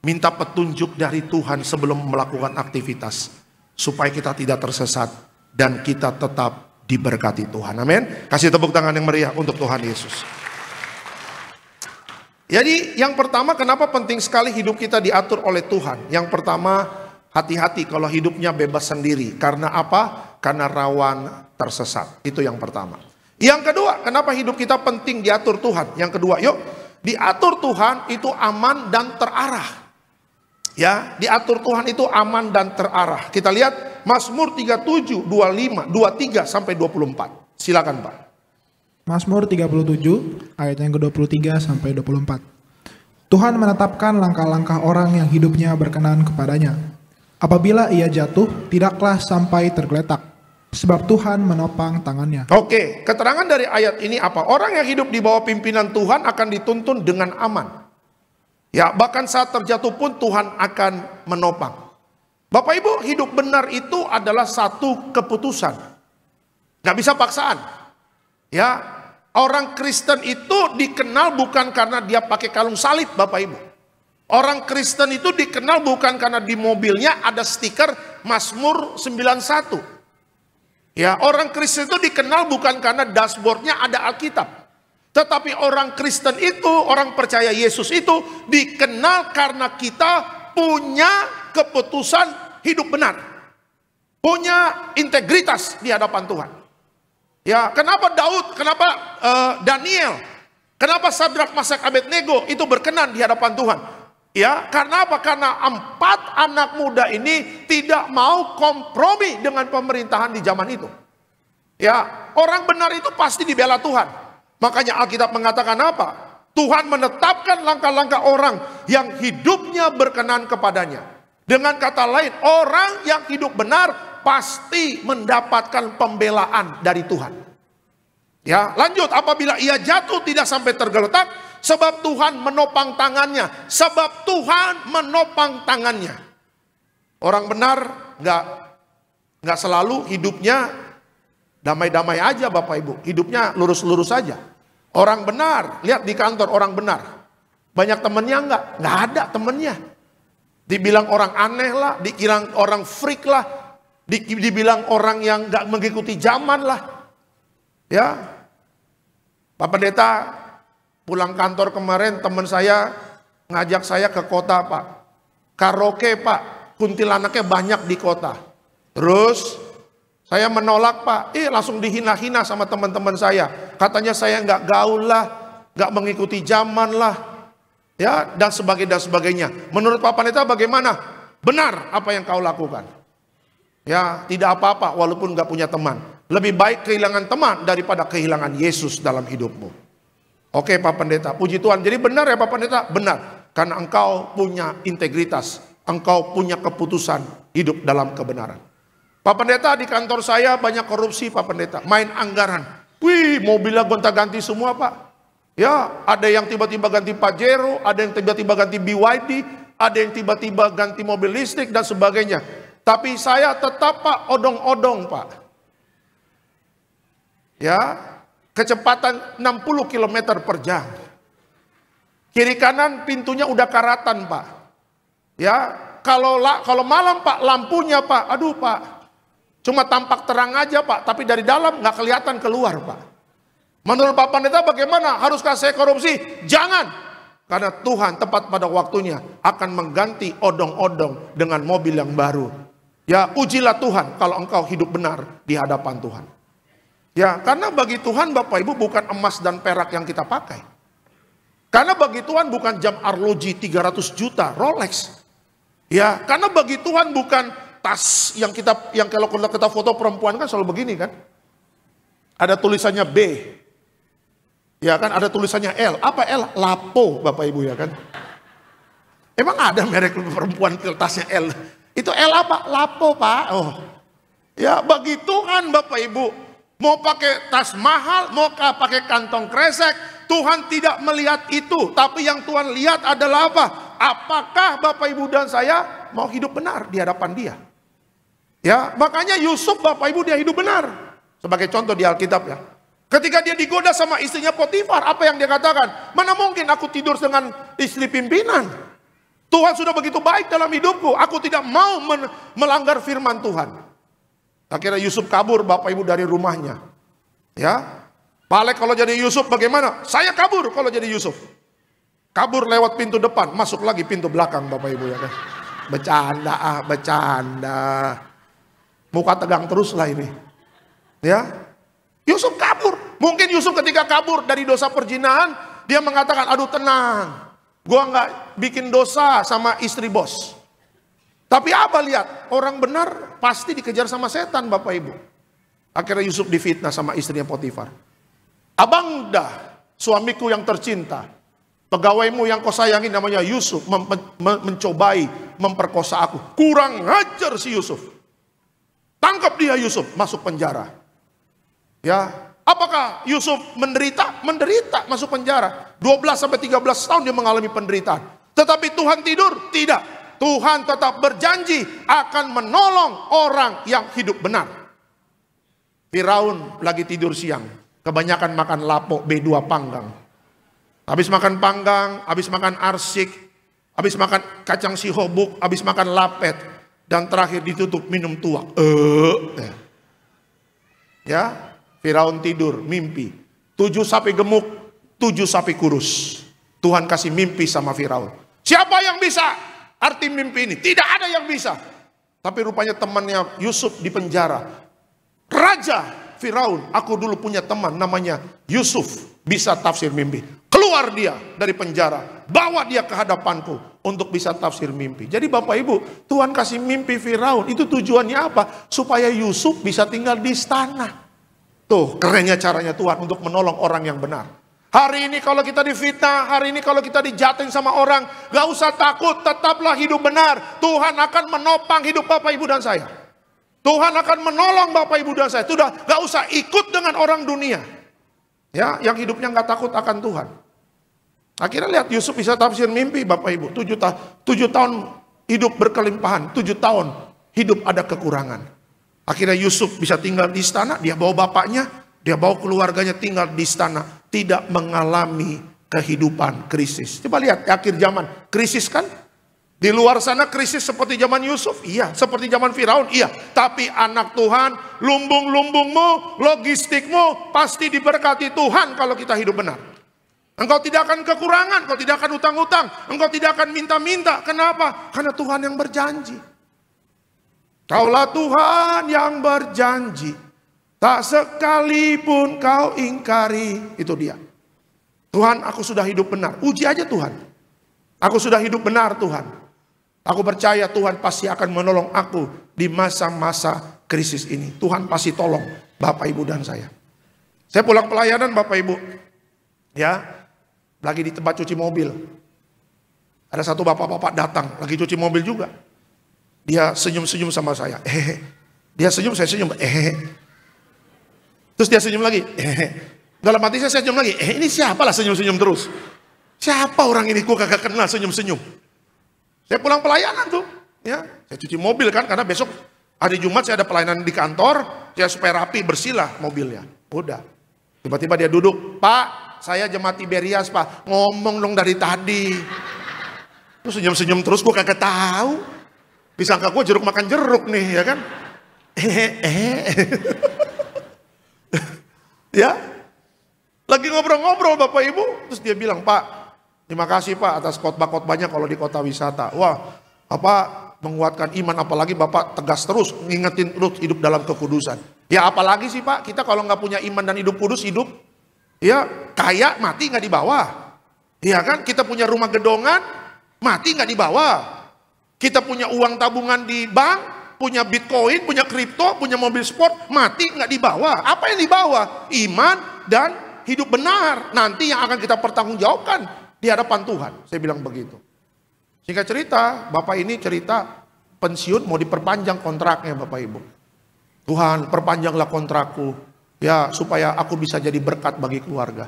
minta petunjuk dari Tuhan sebelum melakukan aktivitas supaya kita tidak tersesat dan kita tetap diberkati Tuhan. Amin. Kasih tepuk tangan yang meriah untuk Tuhan Yesus. Jadi yang pertama, kenapa penting sekali hidup kita diatur oleh Tuhan? Yang pertama, hati-hati kalau hidupnya bebas sendiri. Karena apa? Karena rawan tersesat. Itu yang pertama. Yang kedua, kenapa hidup kita penting diatur Tuhan? Yang kedua, yuk, diatur Tuhan itu aman dan terarah. Ya, diatur Tuhan itu aman dan terarah. Kita lihat Mazmur 37, 25, 23 sampai 24. Silakan Pak. Mazmur 37 ayat yang ke-23 sampai 24. Tuhan menetapkan langkah-langkah orang yang hidupnya berkenan kepadanya. Apabila ia jatuh, tidaklah sampai tergeletak, sebab Tuhan menopang tangannya. Oke, keterangan dari ayat ini apa? Orang yang hidup di bawah pimpinan Tuhan akan dituntun dengan aman. Ya, bahkan saat terjatuh pun Tuhan akan menopang. Bapak Ibu, hidup benar itu adalah satu keputusan. Gak bisa paksaan. Ya, orang Kristen itu dikenal bukan karena dia pakai kalung salib Bapak Ibu. Orang Kristen itu dikenal bukan karena di mobilnya ada stiker Mazmur 91. Ya, orang Kristen itu dikenal bukan karena dashboardnya ada Alkitab. Tetapi orang Kristen itu, orang percaya Yesus itu dikenal karena kita punya keputusan hidup benar. Punya integritas di hadapan Tuhan. Ya, kenapa Daud, kenapa Daniel, kenapa Sadrak, Mesak, Abednego itu berkenan di hadapan Tuhan? Ya, karena apa? Karena 4 anak muda ini tidak mau kompromi dengan pemerintahan di zaman itu. Ya, orang benar itu pasti dibela Tuhan. Makanya Alkitab mengatakan apa? Tuhan menetapkan langkah-langkah orang yang hidupnya berkenan kepadanya. Dengan kata lain, orang yang hidup benar pasti mendapatkan pembelaan dari Tuhan. Ya, lanjut, apabila ia jatuh tidak sampai tergeletak, sebab Tuhan menopang tangannya. Sebab Tuhan menopang tangannya. Orang benar Nggak selalu hidupnya damai-damai aja Bapak Ibu. Hidupnya lurus-lurus aja. Orang benar, lihat di kantor orang benar. Banyak temennya enggak? Nggak ada temennya. Dibilang orang aneh lah, dibilang orang freak lah, dibilang orang yang nggak mengikuti zaman lah. Ya, Pak Pendeta pulang kantor kemarin teman saya ngajak saya ke kota Pak. Karaoke Pak, kuntilanaknya banyak di kota. Terus saya menolak Pak, langsung dihina-hina sama teman-teman saya. Katanya saya nggak gaul lah, nggak mengikuti zaman lah. Ya, dan sebagainya. Menurut Pak Pendeta bagaimana? Benar apa yang kau lakukan. Ya, tidak apa-apa walaupun nggak punya teman. Lebih baik kehilangan teman daripada kehilangan Yesus dalam hidupmu. Oke Pak Pendeta, puji Tuhan. Jadi benar ya Pak Pendeta? Benar. Karena engkau punya integritas. Engkau punya keputusan hidup dalam kebenaran. Pak Pendeta, di kantor saya banyak korupsi Pak Pendeta. Main anggaran. Wih, mobilnya gonta-ganti semua Pak. Ya, ada yang tiba-tiba ganti Pajero, ada yang tiba-tiba ganti BYD, ada yang tiba-tiba ganti mobil listrik dan sebagainya. Tapi saya tetap Pak odong-odong Pak. Ya, kecepatan 60 km per jam. Kiri kanan pintunya udah karatan Pak. Ya, kalau malam Pak lampunya Pak, aduh Pak, cuma tampak terang aja Pak, tapi dari dalam nggak kelihatan keluar Pak. Menurut Pak Pendeta bagaimana? Haruskah saya korupsi? Jangan. Karena Tuhan tepat pada waktunya akan mengganti odong-odong dengan mobil yang baru. Ya, ujilah Tuhan kalau engkau hidup benar di hadapan Tuhan. Ya, karena bagi Tuhan Bapak Ibu bukan emas dan perak yang kita pakai. Karena bagi Tuhan bukan jam arloji 300 juta Rolex. Ya, karena bagi Tuhan bukan tas yang kalau kita foto perempuan kan selalu begini kan. Ada tulisannya B. Ya kan, ada tulisannya L. Apa L? Lapo Bapak Ibu ya kan. Emang ada merek perempuan tasnya L? Itu L apa? Lapo Pak. Oh. Ya, bagi Tuhan Bapak Ibu, mau pakai tas mahal, mau pakai kantong kresek, Tuhan tidak melihat itu. Tapi yang Tuhan lihat adalah apa? Apakah Bapak Ibu dan saya mau hidup benar di hadapan Dia? Ya, makanya Yusuf Bapak Ibu dia hidup benar. Sebagai contoh di Alkitab ya. Ketika dia digoda sama istrinya Potifar, apa yang dia katakan? Mana mungkin aku tidur dengan istri pimpinan? Tuhan sudah begitu baik dalam hidupku, aku tidak mau melanggar firman Tuhan. Akhirnya Yusuf kabur Bapak Ibu dari rumahnya. Ya, Pak Alek kalau jadi Yusuf bagaimana? Saya kabur kalau jadi Yusuf. Kabur lewat pintu depan, masuk lagi pintu belakang Bapak Ibu ya kan. Bercanda. Muka tegang terus lah ini. Ya, Yusuf kabur. Mungkin Yusuf ketika kabur dari dosa perzinahan, dia mengatakan, aduh tenang, gua nggak bikin dosa sama istri bos. Tapi apa lihat, orang benar pasti dikejar sama setan Bapak Ibu. Akhirnya Yusuf difitnah sama istrinya Potifar. Abang dah, suamiku yang tercinta, pegawaimu yang kau sayangi namanya Yusuf, mencobai memperkosa aku. Kurang ajar si Yusuf. Tangkap dia Yusuf, masuk penjara. Ya, apakah Yusuf menderita? Menderita, masuk penjara. 12-13 tahun dia mengalami penderitaan. Tetapi Tuhan tidur? Tidak. Tuhan tetap berjanji akan menolong orang yang hidup benar. Firaun lagi tidur siang. Kebanyakan makan lapo B2 panggang. Habis makan panggang, habis makan arsik, habis makan kacang sihobuk, habis makan lapet. Dan terakhir ditutup minum tuak. Ya. Firaun tidur, mimpi. 7 sapi gemuk, 7 sapi kurus. Tuhan kasih mimpi sama Firaun. Siapa yang bisa arti mimpi ini? Tidak ada yang bisa. Tapi rupanya temannya Yusuf di penjara. Raja Firaun, aku dulu punya teman namanya Yusuf, bisa tafsir mimpi. Keluar dia dari penjara, bawa dia ke hadapanku untuk bisa tafsir mimpi. Jadi Bapak Ibu, Tuhan kasih mimpi Firaun. Itu tujuannya apa? Supaya Yusuf bisa tinggal di istana. Tuh kerennya caranya Tuhan untuk menolong orang yang benar. Hari ini kalau kita difitnah, hari ini kalau kita dijatuhin sama orang, gak usah takut, tetaplah hidup benar. Tuhan akan menopang hidup Bapak Ibu dan saya. Tuhan akan menolong Bapak Ibu dan saya. Sudah gak usah ikut dengan orang dunia. Ya, yang hidupnya gak takut akan Tuhan. Akhirnya lihat Yusuf bisa tafsir mimpi Bapak Ibu. 7 tahun hidup berkelimpahan, 7 tahun hidup ada kekurangan. Akhirnya Yusuf bisa tinggal di istana, dia bawa bapaknya, dia bawa keluarganya tinggal di istana. Tidak mengalami kehidupan krisis. Coba lihat akhir zaman, krisis kan? Di luar sana krisis seperti zaman Yusuf, iya. Seperti zaman Firaun, iya. Tapi anak Tuhan, lumbung-lumbungmu, logistikmu pasti diberkati Tuhan kalau kita hidup benar. Engkau tidak akan kekurangan, engkau tidak akan utang-utang, engkau tidak akan minta-minta. Kenapa? Karena Tuhan yang berjanji. Kaulah Tuhan yang berjanji, tak sekalipun kau ingkari. Itu dia. Tuhan, aku sudah hidup benar. Uji aja Tuhan. Aku sudah hidup benar Tuhan. Aku percaya Tuhan pasti akan menolong aku di masa-masa krisis ini. Tuhan pasti tolong Bapak Ibu dan saya. Saya pulang pelayanan Bapak Ibu. Ya, lagi di tempat cuci mobil. Ada satu bapak-bapak datang, lagi cuci mobil juga. Dia senyum-senyum sama saya. Dia senyum, saya senyum. Terus dia senyum lagi. Dalam hati saya senyum lagi. Ini siapa lah senyum-senyum terus? Siapa orang ini? Gue kagak kenal senyum-senyum. Saya pulang pelayanan tuh. Ya, saya cuci mobil kan, karena besok hari Jumat saya ada pelayanan di kantor. Ya supaya rapi, bersihlah mobilnya. Udah. Tiba-tiba dia duduk. Pak, saya jemaat Tiberias Pak. Ngomong dong dari tadi. Terus senyum-senyum terus, gue kagak tahu. Disangka gue jeruk makan jeruk nih, ya kan? Ya, lagi ngobrol-ngobrol Bapak Ibu. Terus dia bilang, Pak, terima kasih Pak atas khotbah-khotbahnya kalau di kota wisata. Wah, Bapak menguatkan iman, apalagi Bapak tegas terus ngingetin terus hidup dalam kekudusan. Ya apalagi sih Pak, kita kalau nggak punya iman dan hidup kudus, hidup ya kaya mati nggak dibawa. Iya kan, kita punya rumah gedongan mati nggak dibawa. Kita punya uang tabungan di bank, punya bitcoin, punya kripto, punya mobil sport, mati nggak dibawa. Apa yang dibawa? Iman dan hidup benar. Nanti yang akan kita pertanggungjawabkan di hadapan Tuhan. Saya bilang begitu. Singkat cerita, Bapak ini cerita pensiun mau diperpanjang kontraknya Bapak Ibu. Tuhan, perpanjanglah kontrakku. Ya, supaya aku bisa jadi berkat bagi keluarga.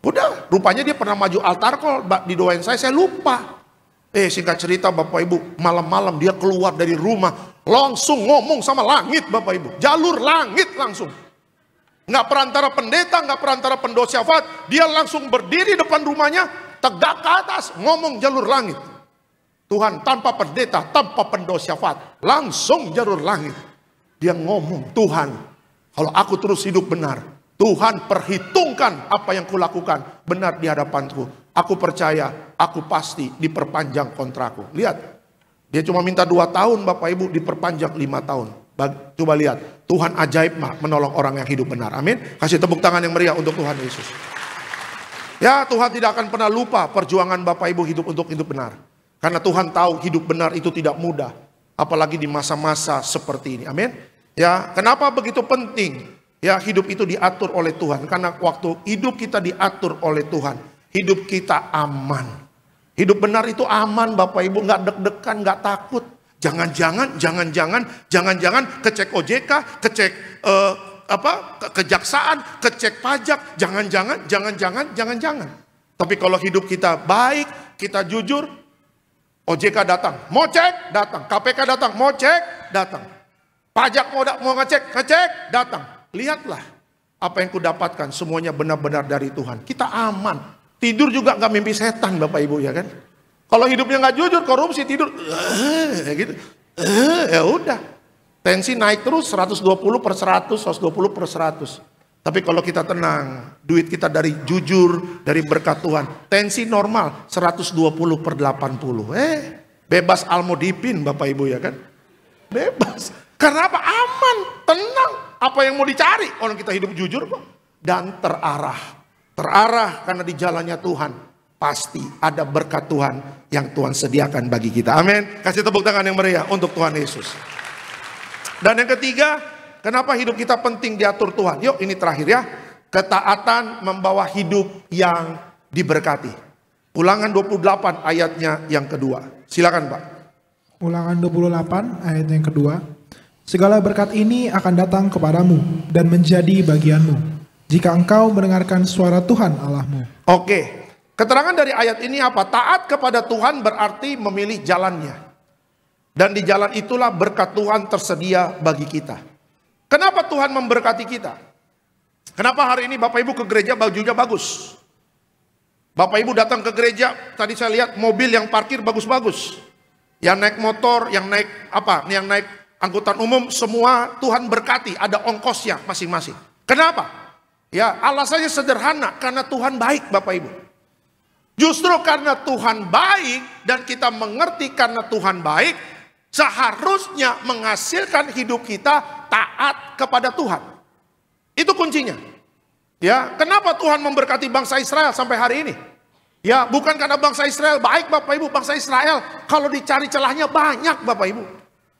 Udah, rupanya dia pernah maju altar call, didoain saya lupa. Singkat cerita Bapak Ibu, malam-malam dia keluar dari rumah, langsung ngomong sama langit Bapak Ibu. Jalur langit langsung. Nggak perantara pendeta, nggak perantara pendosifat. Dia langsung berdiri depan rumahnya, tegak ke atas, ngomong jalur langit. Tuhan, tanpa pendeta, tanpa pendosifat, langsung jalur langit. Dia ngomong, Tuhan, kalau aku terus hidup benar, Tuhan perhitungkan apa yang kulakukan benar di hadapanku. Aku percaya, aku pasti diperpanjang kontrakku. Lihat, dia cuma minta 2 tahun Bapak Ibu, diperpanjang 5 tahun. Coba lihat, Tuhan ajaib menolong orang yang hidup benar. Amin. Kasih tepuk tangan yang meriah untuk Tuhan Yesus. Ya, Tuhan tidak akan pernah lupa perjuangan Bapak Ibu hidup untuk hidup benar. Karena Tuhan tahu hidup benar itu tidak mudah. Apalagi di masa-masa seperti ini. Amin. Ya, kenapa begitu penting? Ya, hidup itu diatur oleh Tuhan. Karena waktu hidup kita diatur oleh Tuhan, hidup kita aman. Hidup benar itu aman Bapak Ibu, nggak deg-degan, nggak takut. Jangan-jangan kecek OJK, kecek kejaksaan, kecek pajak, jangan-jangan. Tapi kalau hidup kita baik, kita jujur, OJK datang, mau cek, datang. KPK datang, mau cek, datang. Pajak mau ngecek, datang. Lihatlah apa yang kudapatkan, semuanya benar-benar dari Tuhan. Kita aman. Tidur juga nggak mimpi setan Bapak Ibu, ya kan? Kalau hidupnya nggak jujur, korupsi, tidur, gitu. Ya udah. Tensi naik terus 120/100, 120/100. Tapi kalau kita tenang, duit kita dari jujur, dari berkat Tuhan, tensi normal 120/80. Bebas almodipin Bapak Ibu, ya kan? Bebas. Karena apa? Aman, tenang. Apa yang mau dicari? Orang kita hidup jujur kok. Dan terarah. Terarah karena di jalannya Tuhan. Pasti ada berkat Tuhan yang Tuhan sediakan bagi kita. Amin. Kasih tepuk tangan yang meriah untuk Tuhan Yesus. Dan yang ketiga, kenapa hidup kita penting diatur Tuhan? Yuk, ini terakhir ya. Ketaatan membawa hidup yang diberkati. Ulangan 28 ayatnya yang kedua. Silakan Pak. Ulangan 28 ayat yang kedua. Segala berkat ini akan datang kepadamu dan menjadi bagianmu, jika engkau mendengarkan suara Tuhan Allahmu. Oke. Keterangan dari ayat ini apa? Taat kepada Tuhan berarti memilih jalannya. Dan di jalan itulah berkat Tuhan tersedia bagi kita. Kenapa Tuhan memberkati kita? Kenapa hari ini Bapak Ibu ke gereja bajunya bagus? Bapak Ibu datang ke gereja, tadi saya lihat mobil yang parkir bagus-bagus. Yang naik motor, yang naik angkutan umum, semua Tuhan berkati, ada ongkosnya masing-masing. Kenapa? Ya, alasannya sederhana, karena Tuhan baik Bapak Ibu. Justru karena Tuhan baik dan kita mengerti karena Tuhan baik, seharusnya menghasilkan hidup kita taat kepada Tuhan. Itu kuncinya. Ya, kenapa Tuhan memberkati bangsa Israel sampai hari ini? Ya, bukan karena bangsa Israel baik Bapak Ibu, bangsa Israel kalau dicari celahnya banyak Bapak Ibu.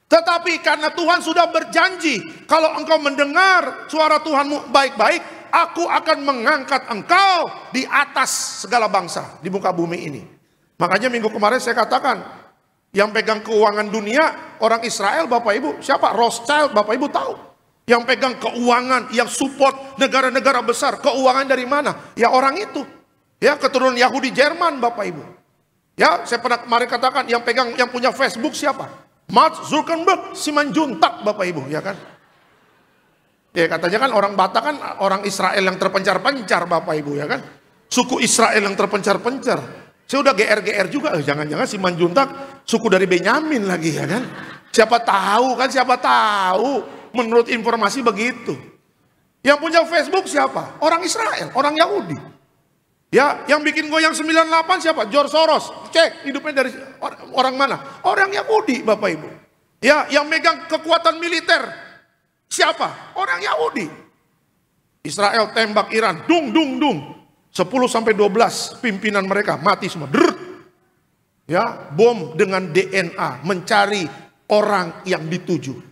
Tetapi karena Tuhan sudah berjanji, kalau engkau mendengar suara Tuhanmu baik-baik, aku akan mengangkat engkau di atas segala bangsa di muka bumi ini. Makanya minggu kemarin saya katakan, yang pegang keuangan dunia orang Israel Bapak Ibu. Siapa? Rothschild Bapak Ibu tahu. Yang pegang keuangan, yang support negara-negara besar. Keuangan dari mana? Ya orang itu. Ya, keturunan Yahudi Jerman Bapak Ibu. Ya, saya pernah kemarin katakan yang punya Facebook siapa? Mark Zuckerberg, Simanjuntak Bapak Ibu, ya kan? Ya katanya kan orang Batak kan orang Israel yang terpencar-pencar Bapak Ibu, ya kan? Suku Israel yang terpencar-pencar. Saya udah GR juga, jangan-jangan Simanjuntak suku dari Benyamin lagi, ya kan? Siapa tahu kan, siapa tahu. Menurut informasi begitu. Yang punya Facebook siapa? Orang Israel, orang Yahudi. Ya, yang bikin goyang 98 siapa? George Soros. Cek hidupnya dari orang mana? Orang Yahudi, Bapak Ibu. Ya, yang megang kekuatan militer siapa? Orang Yahudi. Israel tembak Iran, dung dung dung. 10 sampai 12 pimpinan mereka mati semua. Drrrt. Ya, bom dengan DNA mencari orang yang dituju.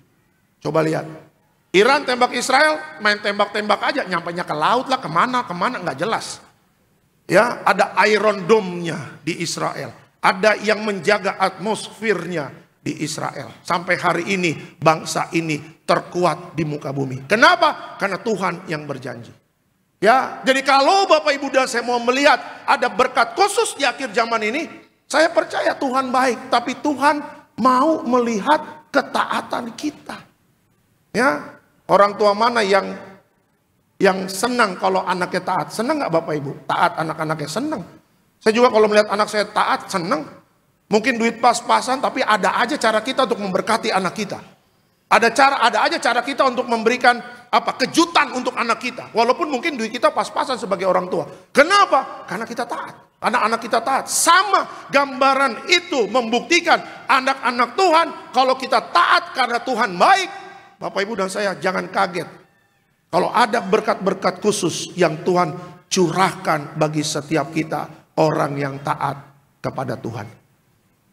Coba lihat. Iran tembak Israel, main tembak-tembak aja, nyampainya ke laut lah, kemana nggak jelas. Ya, ada Iron Dome-nya di Israel. Ada yang menjaga atmosfernya di Israel. Sampai hari ini bangsa ini terkuat di muka bumi. Kenapa? Karena Tuhan yang berjanji. Ya, jadi kalau Bapak Ibu dan saya mau melihat ada berkat khusus di akhir zaman ini, saya percaya Tuhan baik, tapi Tuhan mau melihat ketaatan kita. Ya, orang tua mana yang senang kalau anaknya taat? Senang nggak Bapak Ibu? Taat anak-anaknya senang. Saya juga kalau melihat anak saya taat senang. Mungkin duit pas-pasan, tapi ada aja cara kita untuk memberkati anak kita. Ada aja cara kita untuk memberikan kejutan untuk anak kita. Walaupun mungkin duit kita pas-pasan sebagai orang tua. Kenapa? Karena kita taat. Anak-anak kita taat. Sama gambaran itu membuktikan anak-anak Tuhan kalau kita taat karena Tuhan baik. Bapak Ibu dan saya jangan kaget kalau ada berkat-berkat khusus yang Tuhan curahkan bagi setiap kita orang yang taat kepada Tuhan.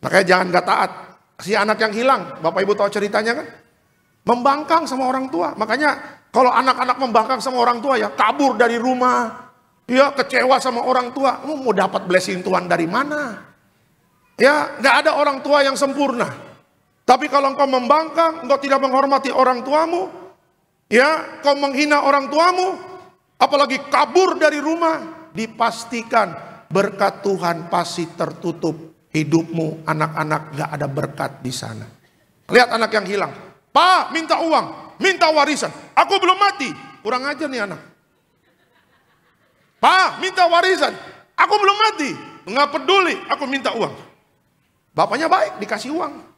Makanya jangan gak taat. Si anak yang hilang, Bapak Ibu tahu ceritanya kan? Membangkang sama orang tua. Makanya kalau anak-anak membangkang sama orang tua ya kabur dari rumah. Ya kecewa sama orang tua. Mau dapat blessing Tuhan dari mana? Ya gak ada orang tua yang sempurna. Tapi kalau engkau membangkang, engkau tidak menghormati orang tuamu, ya, kau menghina orang tuamu, apalagi kabur dari rumah, dipastikan berkat Tuhan pasti tertutup. Hidupmu, anak-anak gak ada berkat di sana. Lihat anak yang hilang. Pak, minta uang, minta warisan. Aku belum mati. Kurang ajar nih anak. Pak, minta warisan. Aku belum mati. Nggak peduli, aku minta uang. Bapaknya baik, dikasih uang.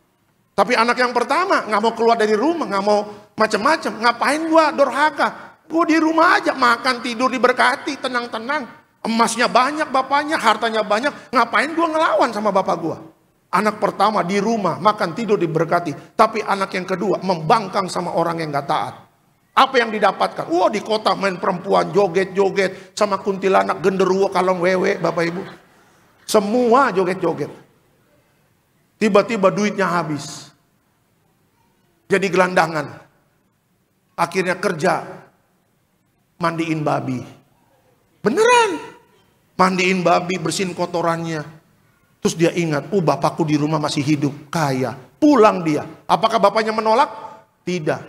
Tapi anak yang pertama nggak mau keluar dari rumah, nggak mau macam-macam. Ngapain gua durhaka? Gua di rumah aja, makan tidur diberkati, tenang-tenang. Emasnya banyak bapaknya, hartanya banyak. Ngapain gua ngelawan sama bapak gua? Anak pertama di rumah, makan tidur diberkati. Tapi anak yang kedua membangkang sama orang yang nggak taat. Apa yang didapatkan? Wah, di kota main perempuan joget-joget sama kuntilanak, genderuwo, kalong wewe, Bapak Ibu. Semua joget-joget. Tiba-tiba duitnya habis. Jadi gelandangan. Akhirnya kerja mandiin babi. Beneran. Mandiin babi, bersihin kotorannya. Terus dia ingat, bapakku di rumah masih hidup, kaya. Pulang dia. Apakah bapaknya menolak? Tidak.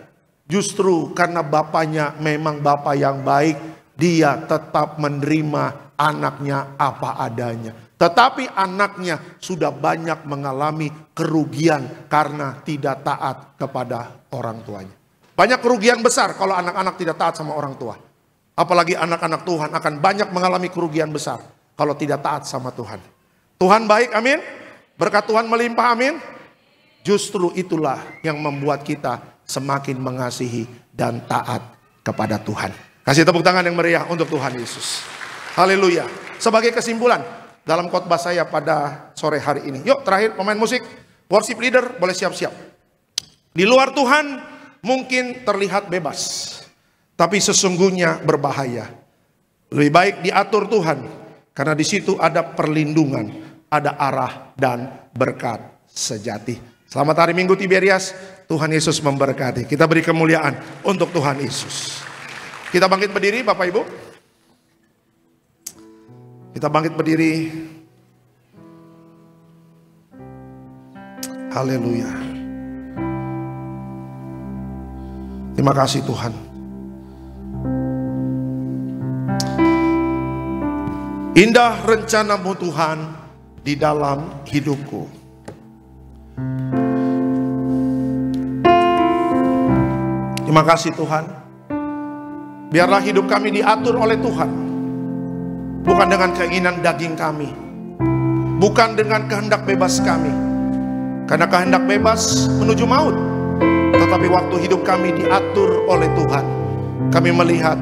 Justru karena bapaknya memang bapak yang baik, dia tetap menerima anaknya apa adanya. Tetapi anaknya sudah banyak mengalami kerugian karena tidak taat kepada orang tuanya. Banyak kerugian besar kalau anak-anak tidak taat sama orang tua. Apalagi anak-anak Tuhan akan banyak mengalami kerugian besar kalau tidak taat sama Tuhan. Tuhan baik, amin. Berkat Tuhan melimpah, amin. Justru itulah yang membuat kita semakin mengasihi dan taat kepada Tuhan. Kasih tepuk tangan yang meriah untuk Tuhan Yesus. Haleluya. Sebagai kesimpulan dalam khotbah saya pada sore hari ini. Yuk terakhir pemain musik, worship leader boleh siap-siap. Di luar Tuhan mungkin terlihat bebas, tapi sesungguhnya berbahaya. Lebih baik diatur Tuhan, karena di situ ada perlindungan, ada arah dan berkat sejati. Selamat hari Minggu Tiberias, Tuhan Yesus memberkati. Kita beri kemuliaan untuk Tuhan Yesus. Kita bangkit berdiri Bapak Ibu. Kita bangkit berdiri. Haleluya. Terima kasih Tuhan. Indah rencana-Mu Tuhan di dalam hidupku. Terima kasih Tuhan. Biarlah hidup kami diatur oleh Tuhan. Bukan dengan keinginan daging kami. Bukan dengan kehendak bebas kami. Karena kehendak bebas menuju maut. Tetapi waktu hidup kami diatur oleh Tuhan, kami melihat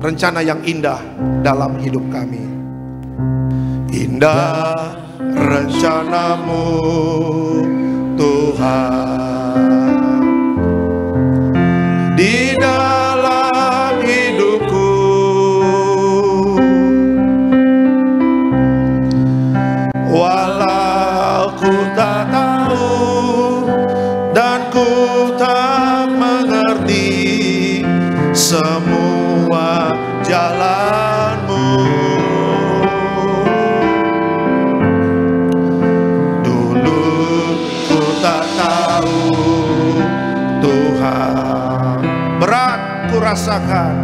rencana yang indah dalam hidup kami. Indah rencana-Mu Tuhan di dalam hidupku. Walau ku tak tahu dan ku tak mengerti semua jalan-Mu. Dulu ku tak tahu Tuhan. Berat ku rasakan,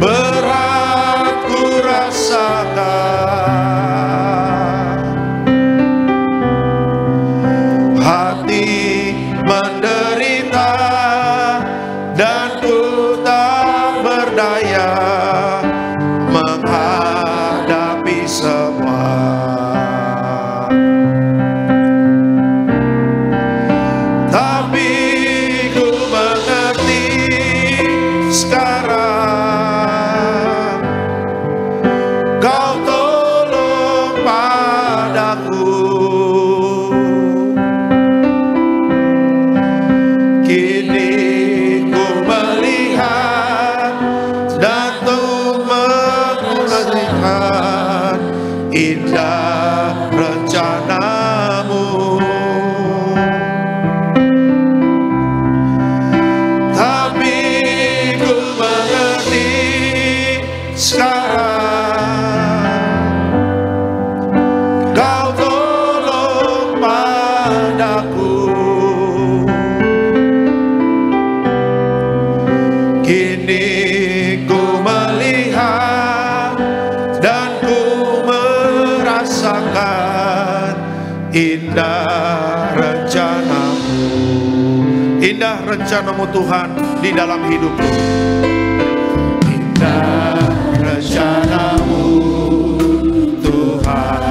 berat ku rasakan. Hati menderita dan ku tak berdaya menghadapi semua. Tapi ku mengerti sekarang, Kau tolong padaku. Kini ku melihat dan tuh menyaksikan indah rencana-Mu. Tapi ku mengerti sekarang, Kau tolong padaku. Kini ku melihat dan ku merasakan indah rencana-Mu. Indah rencana-Mu Tuhan di dalam hidupku. Indah rencana-Mu Tuhan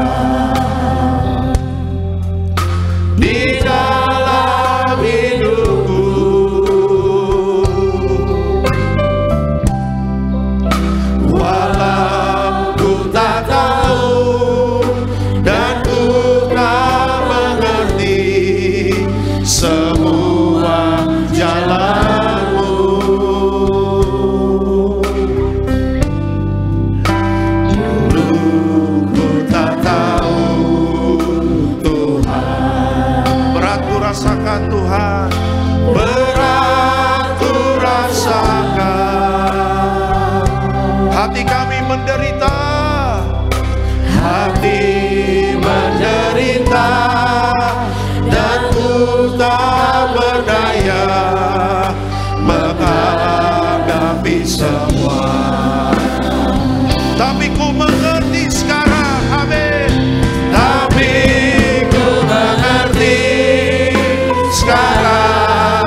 di dalam hidupku. Walau ku tak tahu dan ku tak mengerti semua jalan-Mu. Dulu ku tak tahu Tuhan. Berat ku rasakan Tuhan, berat ku rasakan. Hati kami menderita, hati menderita dan ku tak berdaya menghadapi semua. Tapi ku mengerti sekarang, amin. Tapi ku mengerti sekarang,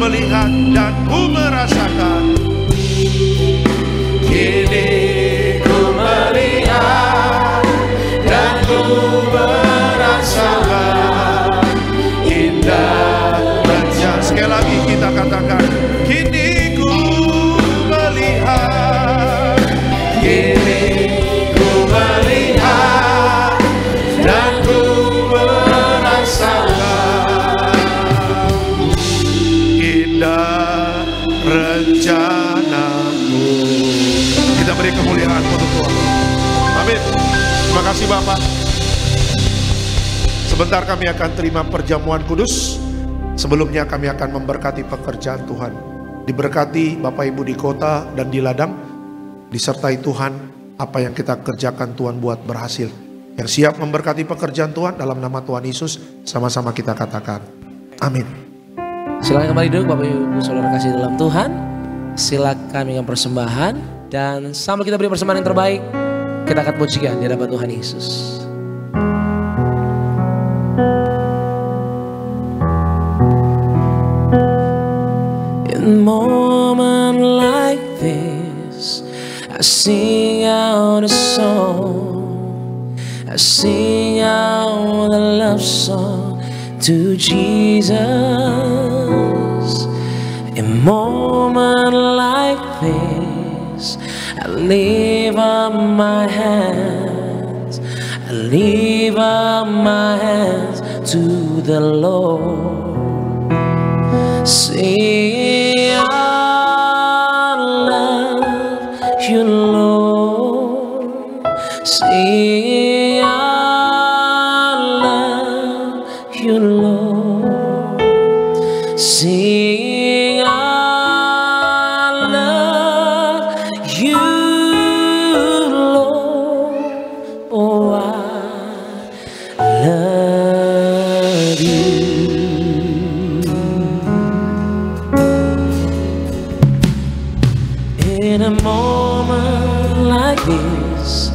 melihat dan ku merasakan. Kini ku melihat dan ku merasakan indah rencana. Sekali lagi kita katakan, kini ku melihat, kini ku melihat dan ku merasakan indah rencanamu. Kita beri kemuliaan untuk Tuhan. Amin. Terima kasih Bapak. Sebentar kami akan terima perjamuan kudus. Sebelumnya kami akan memberkati pekerjaan Tuhan. Diberkati Bapak Ibu di kota dan di ladang. Disertai Tuhan, apa yang kita kerjakan Tuhan buat berhasil. Yang siap memberkati pekerjaan Tuhan dalam nama Tuhan Yesus, sama-sama kita katakan amin. Silakan kembali duduk Bapak Ibu Saudara kasih dalam Tuhan. Silakan kami yang persembahan. Dan sambil kita beri persembahan yang terbaik, kita akan pujikan di hadapan Tuhan Yesus. In moment like this, I sing out a song. I sing out a love song to Jesus. In moment like this, I lift up my hands. I lift up my hands to the Lord. Sing, I love you, Lord. Sing, I love you, Lord. Sing, I love you, Lord. Oh, I love you. In a moment like this,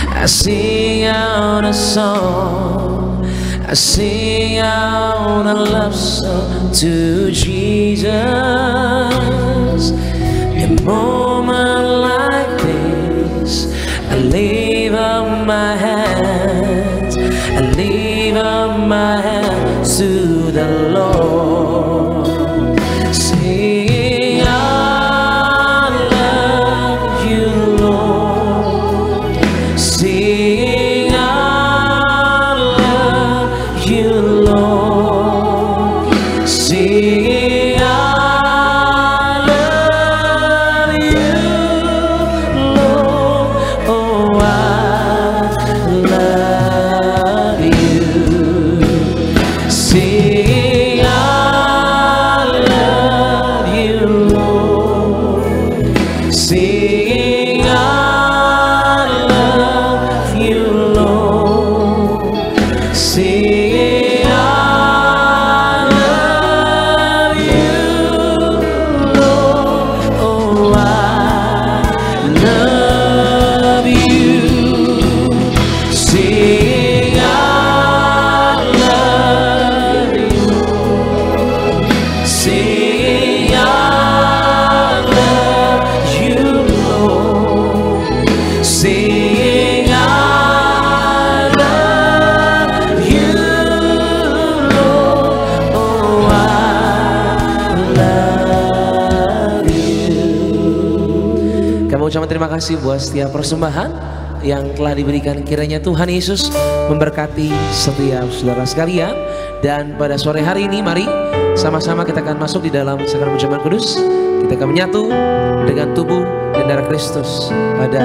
I sing out a song. I sing out a love song to Jesus. In a moment like this, I lift up my hands. I lift up my hands to the Lord. Sing, I love you, Lord. Sing, I love you, Lord. Sing, I love you, Lord. Oh, I love you. Sing, I love you, Lord. Sing, I love you, Lord. Sing, I love you, Lord. Oh, I love you. Sing, I love you. Sing, I love you, Lord. Sing, I love you, Lord. Oh, I love you. Kami ucapkan terima kasih buat setiap persembahan yang telah diberikan. Kiranya Tuhan Yesus memberkati setiap saudara sekalian. Dan pada sore hari ini mari sama-sama kita akan masuk di dalam sakramen perjamuan kudus. Kita akan menyatu dengan tubuh dan darah Kristus pada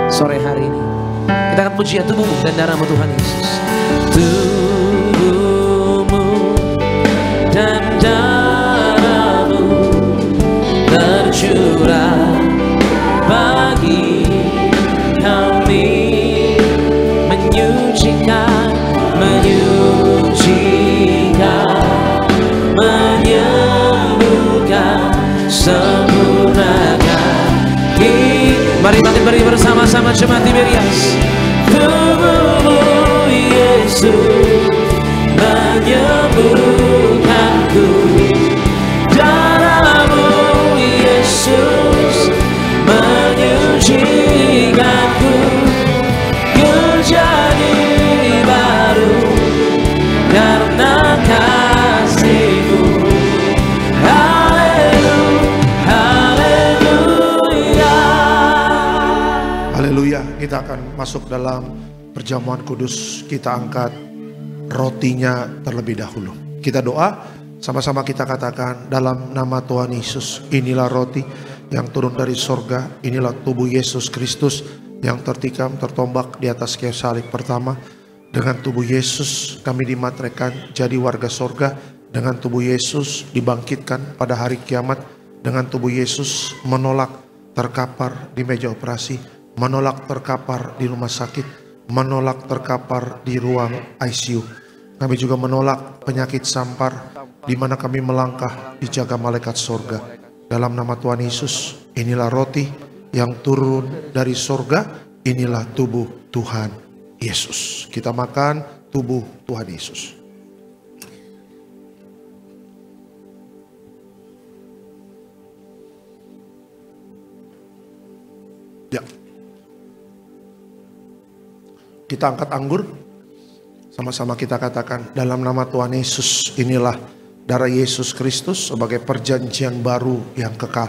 sore hari ini. Kita akan puji tubuh dan darah Tuhan Yesus. Tubuhmu dan darahmu tercurah bagi kami, menyucikan, menyembuhkan, sempurnakan. Mari beri bersama-sama jemaat Tiberias. Tubuhmu Yesus menyembuhkanku, darah masuk dalam perjamuan kudus, kita angkat rotinya terlebih dahulu. Kita doa, sama-sama kita katakan dalam nama Tuhan Yesus, inilah roti yang turun dari sorga, inilah tubuh Yesus Kristus yang tertikam, tertombak di atas kayu salib. Pertama, dengan tubuh Yesus kami dimateraikan jadi warga sorga. Dengan tubuh Yesus dibangkitkan pada hari kiamat. Dengan tubuh Yesus menolak terkapar di meja operasi, menolak terkapar di rumah sakit, menolak terkapar di ruang ICU. Kami juga menolak penyakit sampar di mana kami melangkah dijaga malaikat sorga. Dalam nama Tuhan Yesus, inilah roti yang turun dari sorga, inilah tubuh Tuhan Yesus. Kita makan tubuh Tuhan Yesus. Ya. Kita angkat anggur. Sama-sama kita katakan dalam nama Tuhan Yesus, inilah darah Yesus Kristus sebagai perjanjian baru yang kekal.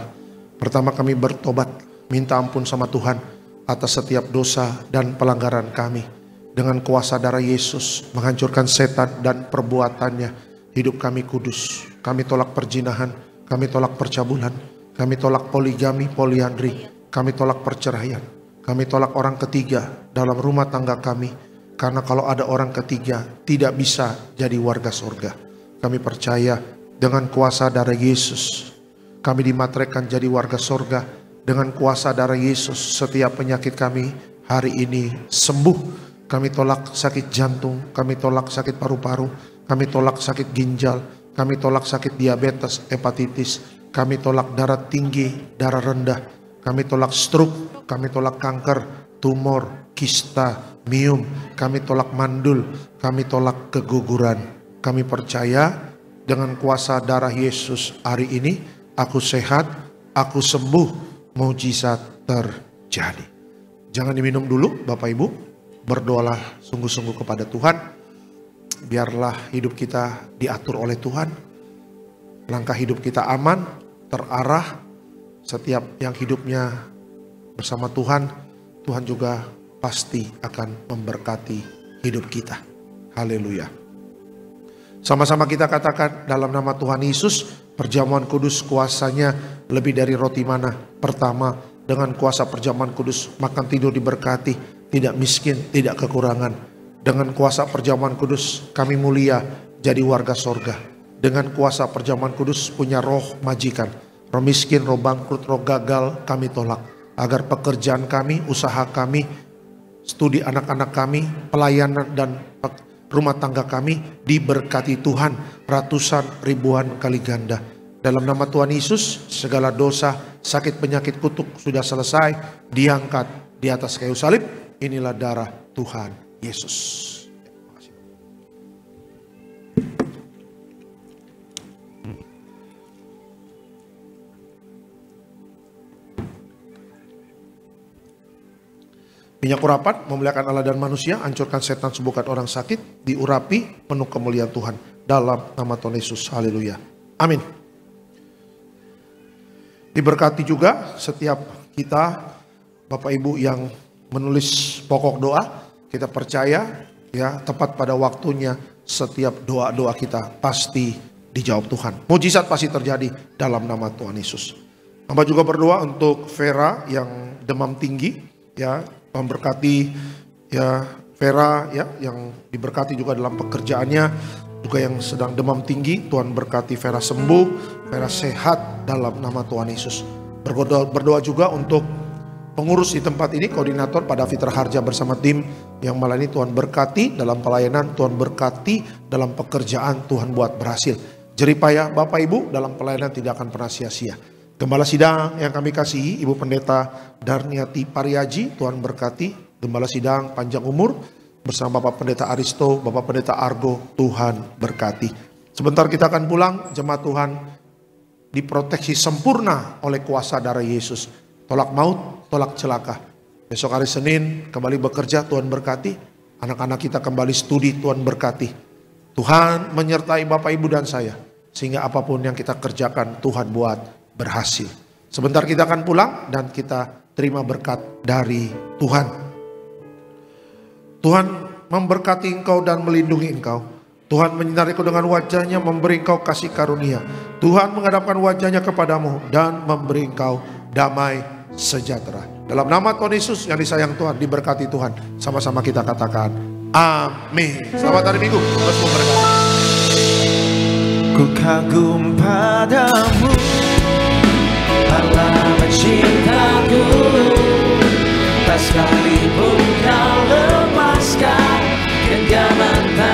Pertama, kami bertobat, minta ampun sama Tuhan atas setiap dosa dan pelanggaran kami. Dengan kuasa darah Yesus menghancurkan setan dan perbuatannya. Hidup kami kudus. Kami tolak perzinahan, kami tolak percabulan, kami tolak poligami, poliandri, kami tolak perceraian, kami tolak orang ketiga dalam rumah tangga kami. Karena kalau ada orang ketiga tidak bisa jadi warga surga. Kami percaya dengan kuasa darah Yesus kami dimateraikan jadi warga surga. Dengan kuasa darah Yesus setiap penyakit kami hari ini sembuh. Kami tolak sakit jantung, kami tolak sakit paru-paru, kami tolak sakit ginjal, kami tolak sakit diabetes, hepatitis, kami tolak darah tinggi, darah rendah, kami tolak stroke, kami tolak kanker, tumor, kista, miom, kami tolak mandul, kami tolak keguguran. Kami percaya dengan kuasa darah Yesus hari ini aku sehat, aku sembuh, mukjizat terjadi. Jangan diminum dulu Bapak Ibu, berdoalah sungguh-sungguh kepada Tuhan. Biarlah hidup kita diatur oleh Tuhan, langkah hidup kita aman, terarah. Setiap yang hidupnya bersama Tuhan, Tuhan juga pasti akan memberkati hidup kita. Haleluya. Sama-sama kita katakan dalam nama Tuhan Yesus, perjamuan kudus kuasanya lebih dari roti mana. Pertama, dengan kuasa perjamuan kudus makan tidur diberkati, tidak miskin, tidak kekurangan. Dengan kuasa perjamuan kudus kami mulia jadi warga sorga. Dengan kuasa perjamuan kudus punya roh majikan, roh miskin, roh bangkrut, roh gagal kami tolak. Agar pekerjaan kami, usaha kami, studi anak-anak kami, pelayanan dan rumah tangga kami diberkati Tuhan ratusan ribuan kali ganda. Dalam nama Tuhan Yesus, segala dosa, sakit, penyakit, kutuk sudah selesai, diangkat di atas kayu salib. Inilah darah Tuhan Yesus. Minyak urapan memuliakan Allah dan manusia, hancurkan setan, sembuhkan orang sakit, diurapi penuh kemuliaan Tuhan. Dalam nama Tuhan Yesus, haleluya. Amin. Diberkati juga setiap kita, Bapak Ibu yang menulis pokok doa. Kita percaya ya tepat pada waktunya setiap doa-doa kita pasti dijawab Tuhan. Mujizat pasti terjadi dalam nama Tuhan Yesus. Hamba juga berdoa untuk Vera yang demam tinggi ya. Memberkati ya Vera ya yang diberkati juga dalam pekerjaannya, juga yang sedang demam tinggi, Tuhan berkati Vera sembuh, Vera sehat dalam nama Tuhan Yesus. Berdoa juga untuk pengurus di tempat ini, koordinator pada Fitra Harja bersama tim yang malam ini Tuhan berkati dalam pelayanan, Tuhan berkati dalam pekerjaan, Tuhan buat berhasil. Jeripayah Bapak Ibu dalam pelayanan tidak akan pernah sia-sia. Gembala sidang yang kami kasihi, Ibu Pendeta Darniati Pariaji, Tuhan berkati. Gembala sidang panjang umur bersama Bapak Pendeta Aristo, Bapak Pendeta Argo, Tuhan berkati. Sebentar kita akan pulang, jemaat Tuhan diproteksi sempurna oleh kuasa darah Yesus. Tolak maut, tolak celaka. Besok hari Senin kembali bekerja, Tuhan berkati. Anak-anak kita kembali studi, Tuhan berkati. Tuhan menyertai Bapak Ibu dan saya, sehingga apapun yang kita kerjakan Tuhan buat berhasil. Sebentar kita akan pulang dan kita terima berkat dari Tuhan. Tuhan memberkati engkau dan melindungi engkau. Tuhan menyinari engkau dengan wajahnya, memberi engkau kasih karunia. Tuhan menghadapkan wajahnya kepadamu dan memberi engkau damai sejahtera. Dalam nama Tuhan Yesus yang disayang Tuhan, diberkati Tuhan. Sama-sama kita katakan amin. Selamat hari Minggu. Tuhan memberkati. Ku kagum padamu, Allah mencintaku, tak sekalipun kau lepaskan genggaman.